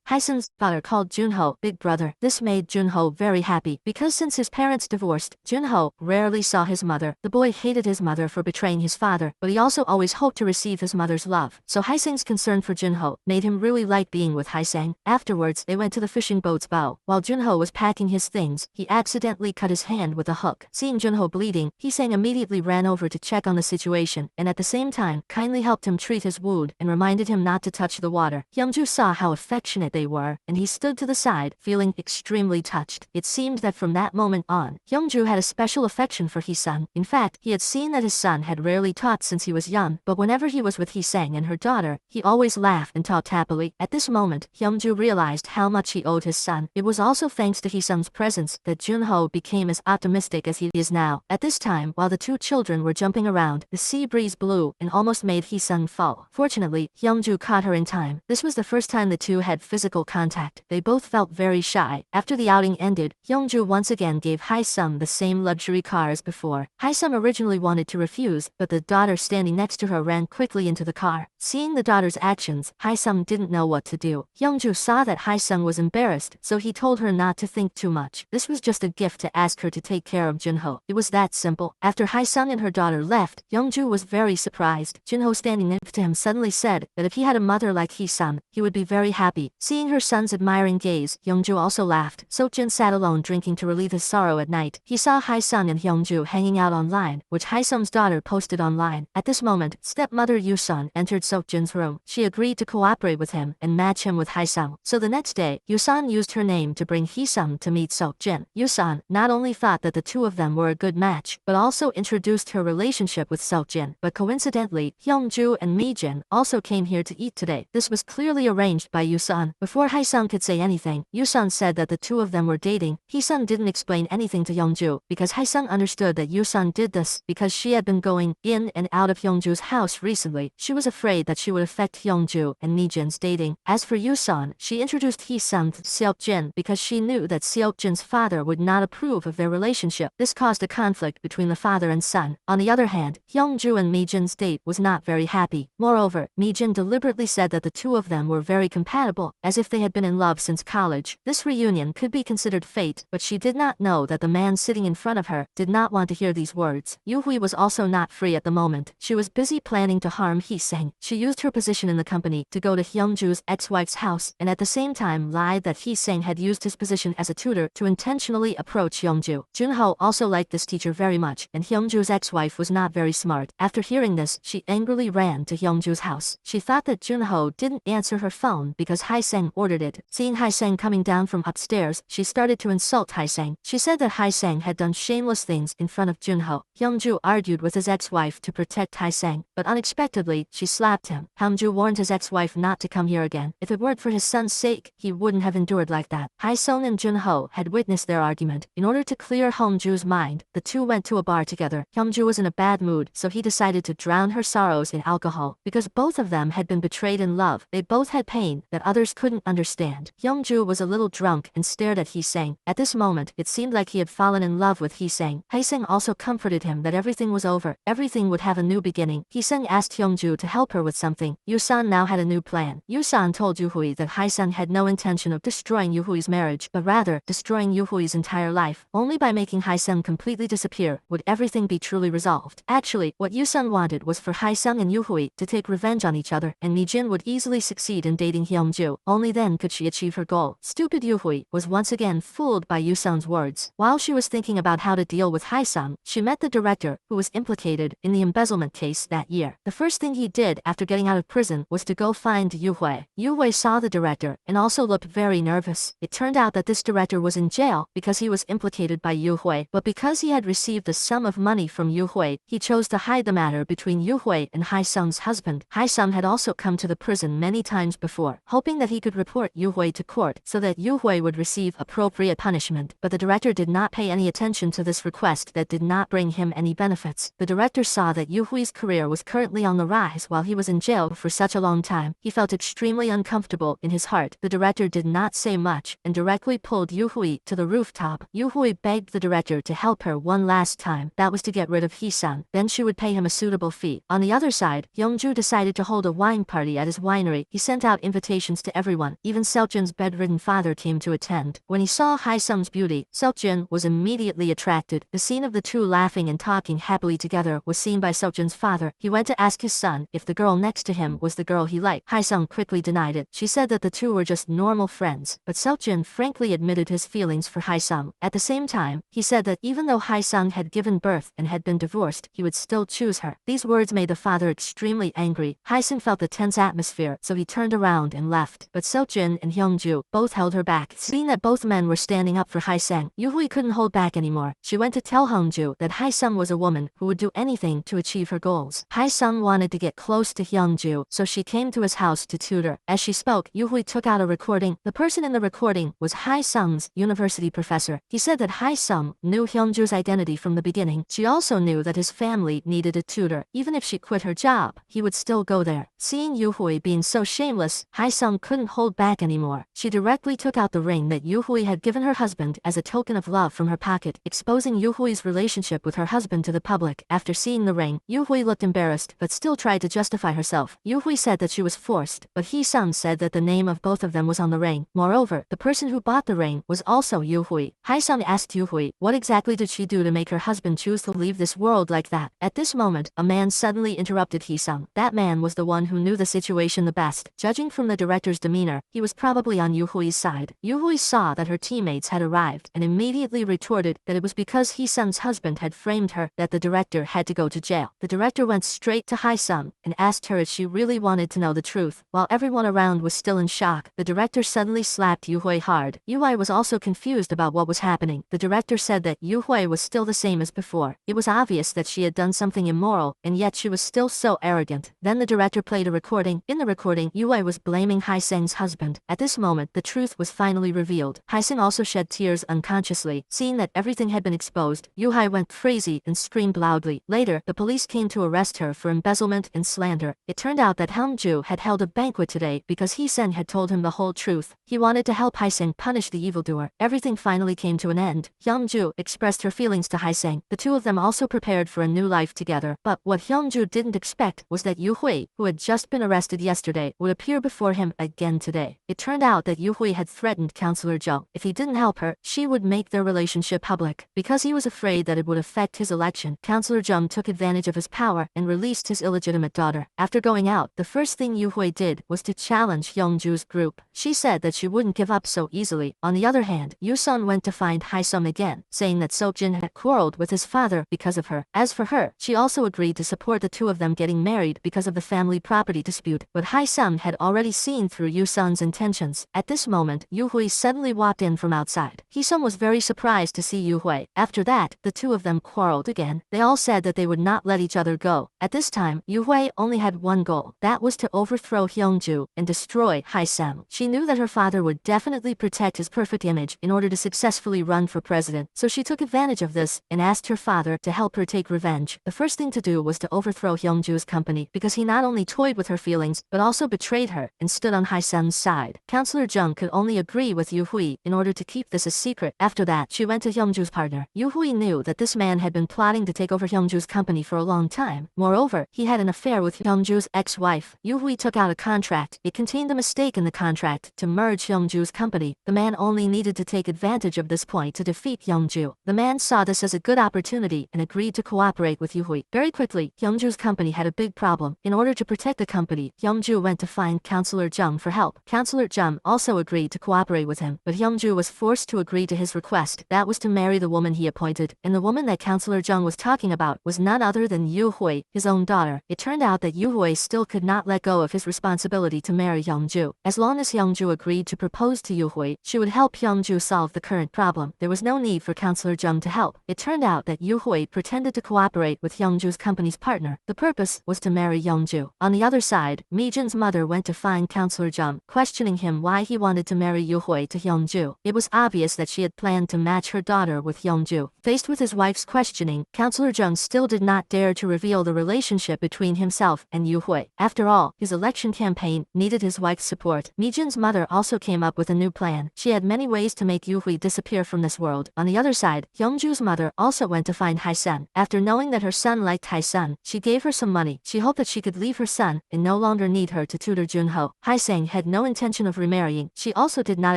Hae-sung's father called Junho Big Brother. This made Junho very happy because since his parents divorced, Junho rarely saw his mother. The boy hated his mother for betraying his father, but he also always hoped to receive his mother's love. So Hae-sung's concern for Junho made him really like being with Hae-sung. Afterwards, they went to the fishing boat's bow. While Junho was packing his things, he accidentally cut his hand with a hook. Seeing Junho bleeding, Hae-sung immediately ran over to check on the situation and at the same time kindly helped him treat his wound and reminded him not to touch the water. Hyungju saw how affectionate they were, and he stood to the side, feeling extremely touched. It seemed that from that moment on, Hyungju had a special affection for Hae-sung. In fact, he had seen that his son had rarely taught since he was young, but whenever he was with Hae-sung and her daughter, he always laughed and talked happily. At this moment, Hyungju realized how much he owed his son. It was also thanks to Hae-sung's presence that Junho became as optimistic as he is now. At this time, while the two children were jumping around, the sea breeze blew and almost made Hae-sung fall. Fortunately, Hyungju caught her in time. This was the first time the two had physical contact. They both felt very shy. After the outing ended, Hyungju once again gave Hae-sung the same luxury car as before. Hae-sung originally wanted to refuse, but the daughter standing next to her ran quickly into the car. Seeing the daughter's actions, Hae-sung didn't know what to do. Hyungju saw that Hae-sung was embarrassed, so he told her not to think too much. This was just a gift to ask her to take care of Junho. It was that simple. After Hae-sung and her daughter left, Hyungju was very surprised. Junho standing next to him suddenly said that if he had a mother like Hae-sung, he would be very happy. Seeing her son's admiring gaze, Hyungju also laughed. Seokjin sat alone drinking to relieve his sorrow at night. He saw Hae-sung and Hyungju hanging out online, which Hae-sung's daughter posted online. At this moment, stepmother Yoo-sun entered Seokjin's room. She agreed to cooperate with him and match him with Hae-sung. So the next day, Yoo-sun used her name to bring Hae-sung to meet Seokjin. Yoo-sun not only thought that the two of them were a good match, but also introduced her relationship with Seokjin. But coincidentally, Hyungju and Mi-jin also came here to eat today. This was clearly arranged by Yoo-sun. Before Hae-sung could say anything, Yoo-sun said that the two of them were dating. Hae-sung didn't explain anything to Hyungju because Hae-sung understood that Yoo-sun did this because she had been going in and out of Hyungju's house recently. She was afraid that she would affect Hyungju and Mi-jin's dating. As for Yoo-sun, she introduced Hae-sung to Seokjin because she knew that Seokjin's father would not approve of their relationship. This caused a conflict between the father and son. On the other hand, Hyungju and Mi-jin's date was not very happy. Moreover, Mi-jin deliberately said that the two of them were very compatible, as if they had been in love since college. This reunion could be considered fate, but she did not know that the man sitting in front of her did not want to hear these words. Yoo-hui was also not free at the moment. She was busy planning to harm Hae-sung. She used her position in the company to go to Hyungju's ex-wife's house and at the same time lied that Hae-sung had used his position as a tutor to intentionally approach Hyungju. Junho also liked this teacher very much, and Hyungju's ex-wife was not very smart. After hearing this, she angrily ran to Hyungju's house. She thought that Junho didn't answer her phone because Hae-sung ordered it. Seeing Hae-sung coming down from upstairs, she started to insult Hae-sung. She said that Hae-sung had done shameless things in front of Junho. Hyungju argued with his ex-wife to protect Hae-sung, but unexpectedly, she slapped him. Hyungju warned his ex-wife not to come here again. If it weren't for his son's sake, he wouldn't have endured like that. Hae-sung and Junho had witnessed their argument. In order to clear Hyungju's mind, the two went to a bar together. Hyungju was in a bad mood, so he decided to drown her sorrows in alcohol. Because both of them had been betrayed in love, they both had pain that others couldn't understand. Hyungju was a little drunk and stared at Hae-sung. At this moment, it seemed like he had fallen in love with Hae-sung. Hae-sung also comforted him that everything was over. Everything would have a new beginning. Hae-sung asked Hyungju to help her with something. Yoo-sun now had a new plan. Yoo-sun told Yoo-hui that Hae-sung had no intention of destroying Yoo-hui's marriage, but rather destroying Yoo-hui's entire life. Only by making Hae-sung completely disappear would everything be truly resolved. Actually, what Yoo-sun wanted was for Hae-sung and Yoo-hui to take revenge on each other, and Mi-jin would easily succeed in dating Hyungju. Only then could she achieve her goal. Stupid Yoo-hui was once again fooled by Yoo-sun's words. While she was thinking about how to deal with Hae-sung, she met the director, who was implicated in the embezzlement case that year. The first thing he did after getting out of prison was to go find Yoo-hui. Yoo-hui saw the director and also looked very nervous. It turned out that this director was in jail because he was implicated by Yoo-hui, but because he had received a sum of money from Yoo-hui, he chose to hide the matter between Yoo-hui and Hae-sung's husband. Hae-sung had also come to the prison many times before, hoping that he could report Yoo-hui to court so that Yoo-hui would receive appropriate punishment, but the director did not pay any attention to this request that did not bring him any benefits. The director saw that Yoo-hui's career was currently on the rise while he was in jail for such a long time. He felt extremely uncomfortable in his heart. The director did not say much and directly pulled Yoo-hui to the rooftop. Yoo-hui begged the director to help her one last last time, that was to get rid of Hee-sung. Then she would pay him a suitable fee. On the other side, Young-ju decided to hold a wine party at his winery. He sent out invitations to everyone. Even Seokjun's bedridden father came to attend. When he saw Hae-sung's beauty, Seokjun was immediately attracted. The scene of the two laughing and talking happily together was seen by Seokjun's father. He went to ask his son if the girl next to him was the girl he liked. Hae-sung quickly denied it. She said that the two were just normal friends, but Seokjun frankly admitted his feelings for Hae-sung. At the same time, he said that even though Hae-sung had given birth and had been divorced, he would still choose her. These words made the father extremely angry. Hae-sung felt the tense atmosphere, so he turned around and left. But Seokjun and Hyung-ju both held her back. Seeing that both men were standing up for Hae-sung, Yoo-hui couldn't hold back anymore. She went to tell Hyung-ju that Hae-sung was a woman who would do anything to achieve her goals. Hae-sung wanted to get close to Hyung-ju, so she came to his house to tutor. As she spoke, Yoo-hui took out a recording. The person in the recording was Hae-sung's university professor. He said that Hae-sung knew Hyung-ju's identity from the beginning. She also knew that his family needed a tutor. Even if she quit her job, he would still go there. Seeing Yoo-hui being so shameless, Hae-sung couldn't hold back anymore. She directly took out the ring that Yoo-hui had given her husband as a token of love from her pocket, exposing Yoo-hui's relationship with her husband to the public. After seeing the ring, Yoo-hui looked embarrassed but still tried to justify herself. Yoo-hui said that she was forced, but Hee-sung said that the name of both of them was on the ring. Moreover, the person who bought the ring was also Yoo-hui. Hae-sung asked Yoo-hui, what exactly did she do to make her husband choose to leave this world like that? At this moment, a man suddenly interrupted Hee-sung. That man was the one who knew the situation the best. Judging from the director's demeanor, he was probably on Yoo-hui's side. Yoo-hui saw that her teammates had arrived and immediately retorted that it was because Hee-sung's husband had framed her that the director had to go to jail. The director went straight to Hae-sung and asked her if she really wanted to know the truth. While everyone around was still in shock, the director suddenly slapped Yoo-hui hard. Yoo-hui was also confused about what was happening. The director said that Yoo-hui was still the same as before. It was obvious that she had done something immoral, and yet she was still so arrogant. Then the director played a recording. In the recording, Yoo-hui was blaming Hae-sung's husband. At this moment, the truth was finally revealed. Hae-sung also shed tears unconsciously. Seeing that everything had been exposed, Yoo-hui went crazy and screamed loudly. Later, the police came to arrest her for embezzlement and slander. It turned out that Hyung-ju had held a banquet today because Hee-sung had told him the whole truth. He wanted to help Hae-sung punish the evildoer. Everything finally came to an end. Hyung-ju expressed her feelings to Hae-sung. The two of them also prepared for a new life together. But what Hyung-ju didn't expect was that Yoo-hui, who had just been arrested yesterday, would appear before him again today. It turned out that Yoo-hui had threatened Counselor Jung. If he didn't help her, she would make their relationship public. Because he was afraid that it would affect his election, Counselor Jung took advantage of his power and released his illegitimate daughter. After going out, the first thing Yoo-hui did was to challenge Hyung-ju's group. She said that she wouldn't give up so easily. On the other hand, Yoo-sun went to find Hae-sung again, saying that Seokjun had quarreled with his father because of her. As for her, she also agreed to support the two of them getting married because of the family property dispute. But Hae-sung had already seen through Yoo-sun's intentions. At this moment, Yoo-hui suddenly walked in from outside. Hee-sung was very surprised to see Yoo-hui. After that, the two of them quarreled again. They all said that they would not let each other go. At this time, Yoo-hui only had one goal. That was to overthrow Hyung-ju and destroy Hae-sung. She knew that her father would definitely protect his perfect image in order to successfully run for president. So she took advantage of this and asked her father to help her take revenge. The first thing to do was to overthrow Hyung-ju's company because he not only toyed with her feelings but also betrayed her and stood on Hae-sung's side. Counselor Jung could only agree with Yoo-hui in order to keep this a secret. After that, she went to Hyung-ju's partner. Yoo-hui knew that this man had been plotting to take over Hyung-ju's company for a long time. Moreover, he had an affair with Hyung-ju's ex-wife. Yoo-hui took out a contract. It contained a mistake in the contract to merge Hyung-ju's company. The man only needed to take advantage of this point to defeat Hyung-ju. The man saw this as a good opportunity and agreed to cooperate with Yoo-hui. Very quickly, Hyung-ju's company had a big problem. In order to protect the company, Hyung-ju went to find Counselor Jung for help. Counselor Jung also agreed to cooperate with him, but Hyung-ju was forced to agree to his request. That was to marry the woman he appointed, and the woman that Counselor Jung was talking about was none other than Yoo-hui, his own daughter. It turned out that Yoo-hui still could not let go of his responsibility to marry Hyung-ju. As long as Hyung-ju agreed to propose to Yoo-hui, she would help Hyung-ju solve the current problem. There was no need for Counselor Jung to help. It turned out that Yoo-hui pretended to cooperate with Hyung-ju's company's partner. The purpose was to marry Hyung-ju. On the other side, Mi-jun's mother went to find Counselor Jung, questioning him why he wanted to marry Yoo-hui to Hyung-ju. It was obvious that she had planned to match her daughter with Hyung-ju. Faced with his wife's questioning, Counselor Jung still did not dare to reveal the relationship between himself and Yoo-hui. After all, his election campaign needed his wife's support. Mi-jun's mother also came up with a new plan. She had many ways to make Yoo-hui disappear from this world. On the other side, Hyung-ju's mother mother also went to find Hae-sun. After knowing that her son liked Hae-sun, she gave her some money. She hoped that she could leave her son and no longer need her to tutor Junho. Hae-sang had no intention of remarrying. She also did not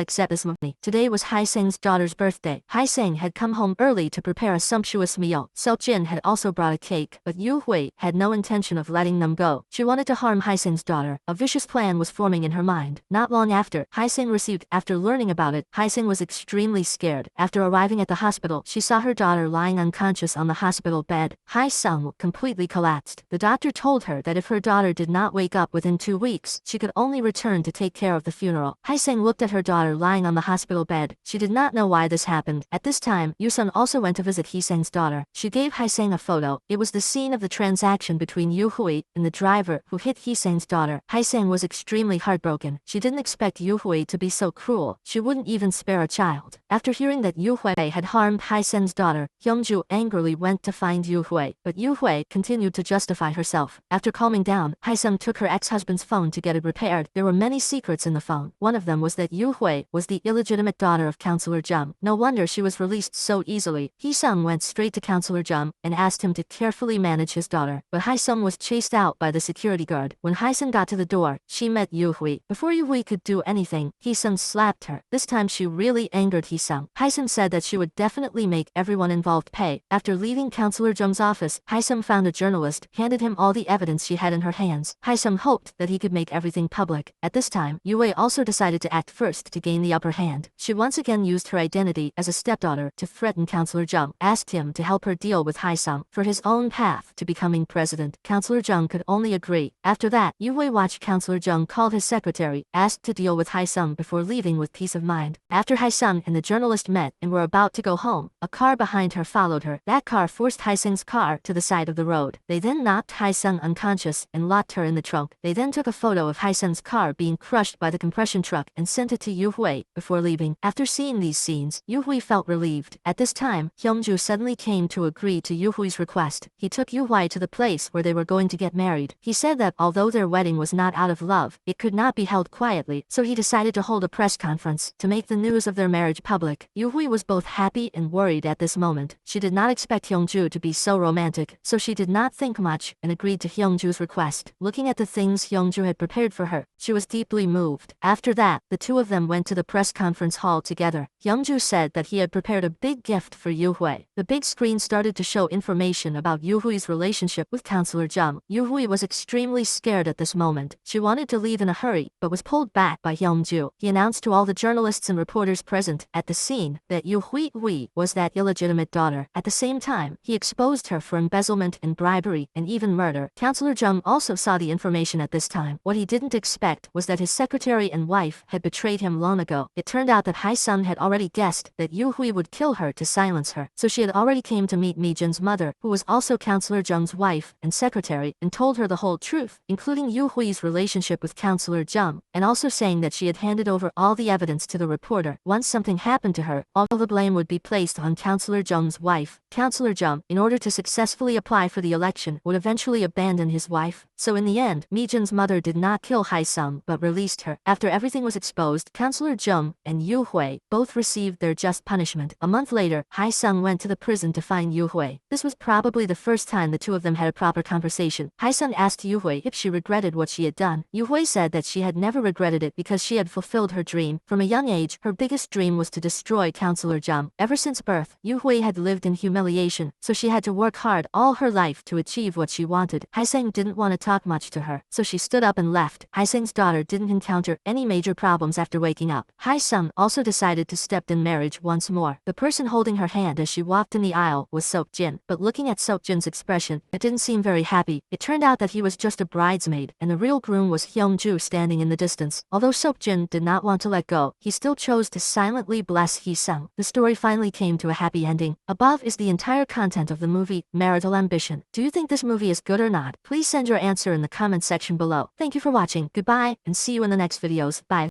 accept this money. Today was Hae-sang's daughter's birthday. Hae-sang had come home early to prepare a sumptuous meal. Seok-jin had also brought a cake, but Yu Hui had no intention of letting them go. She wanted to harm Hae-sang's daughter. A vicious plan was forming in her mind. Not long after, Hae-sang received. After learning about it, Hae-sang was extremely scared. After arriving at the hospital, she saw her daughter lying unconscious on the hospital bed. Hae-sung completely collapsed. The doctor told her that if her daughter did not wake up within 2 weeks, she could only return to take care of the funeral. Hae-sang looked at her daughter lying on the hospital bed. She did not know why this happened. At this time, Yoo-sun also went to visit Hae-sang's daughter. She gave Hae-sang a photo. It was the scene of the transaction between Yu Hui and the driver who hit Hae-sang's daughter. Hae-sang was extremely heartbroken. She didn't expect Yu Hui to be so cruel. She wouldn't even spare a child. After hearing that Yu Hui had harmed Hae-sang's daughter, Hyungju angrily went to find Yu Hui, but Yu Hui continued to justify herself. After calming down, Hae-sung took her ex-husband's phone to get it repaired. There were many secrets in the phone. One of them was that Yu Hui was the illegitimate daughter of Counselor Jung. No wonder she was released so easily. Hae-sung went straight to Counselor Jung and asked him to carefully manage his daughter, but Hae-sung was chased out by the security guard. When Hae-sung got to the door, she met Yu Hui. Before Yu Hui could do anything, Hae-sung slapped her. This time she really angered Hae-sung. Hae-sung said that she would definitely make everyone involved pay. After leaving Counselor Jung's office, Hae-sung found a journalist, handed him all the evidence she had in her hands. Hae-sung hoped that he could make everything public. At this time, Yu Hui also decided to act first to gain the upper hand. She once again used her identity as a stepdaughter to threaten Counselor Jung, asked him to help her deal with Hae-sung for his own path to becoming president. Counselor Jung could only agree. After that, Yu Hui watched Counselor Jung call his secretary, asked to deal with Hae-sung before leaving with peace of mind. After Hae-sung and the journalist met and were about to go home, a car behind her followed her. That car forced Hae-sung's car to the side of the road. They then knocked Hae-sung unconscious and locked her in the trunk. They then took a photo of Hae-sung's car being crushed by the compression truck and sent it to Yu Hui before leaving. After seeing these scenes, Yu Hui felt relieved. At this time, Hyungju suddenly came to agree to Yu Hui's request. He took Yu Hui to the place where they were going to get married. He said that although their wedding was not out of love, it could not be held quietly, so he decided to hold a press conference to make the news of their marriage public. Yu Hui was both happy and worried at this moment. She did not expect Hyungju to be so romantic, so she did not think much and agreed to Hyungju's request. Looking at the things Hyungju had prepared for her, she was deeply moved. After that, the two of them went to the press conference hall together. Hyungju said that he had prepared a big gift for Yu Hui. The big screen started to show information about Yu Hui's relationship with Counselor Jung. Yu Hui was extremely scared at this moment. She wanted to leave in a hurry, but was pulled back by Hyungju. He announced to all the journalists and reporters present at the scene that Yu Hui was that illegitimate daughter. At the same time, he exposed her for embezzlement and bribery and even murder. Counselor Jung also saw the information at this time. What he didn't expect was that his secretary and wife had betrayed him long ago. It turned out that Hae-sung had already guessed that Yu Hui would kill her to silence her, so she had already came to meet Mi-jun's mother, who was also Counselor Jung's wife and secretary, and told her the whole truth, including Yu Hui's relationship with Counselor Jung, and also saying that she had handed over all the evidence to the reporter. Once something happened to her, all the blame would be placed on Counselor Jung's wife. Counselor Jung, in order to successfully apply for the election, would eventually abandon his wife. So in the end, Mi-jun's mother did not kill Hae-sung, but released her. After everything was exposed, Counselor Jung and Yu Hui both received their just punishment. A month later, Hae-sung went to the prison to find Yu Hui. This was probably the first time the two of them had a proper conversation. Hae-sung asked Yu Hui if she regretted what she had done. Yu Hui said that she had never regretted it because she had fulfilled her dream. From a young age, her biggest dream was to destroy Counselor Jung. Ever since birth, Yu Hui had lived in humiliation, so she had to work hard all her life to achieve what she wanted. Hae-sung didn't want to talk much to her, so she stood up and left. Hae-sung's daughter didn't encounter any major problems after waking up. Hae-sung also decided to step in marriage once more. The person holding her hand as she walked in the aisle was Seok-jin, but looking at Seok-jin's expression, it didn't seem very happy. It turned out that he was just a bridesmaid, and the real groom was Hyungju standing in the distance. Although Seok-jin did not want to let go, he still chose to silently bless Hae-sung. The story finally came to a happy ending. Above is the entire content of the movie, Marital Ambition. Do you think this movie is good or not? Please send your answer in the comment section below. Thank you for watching, goodbye, and see you in the next videos. Bye.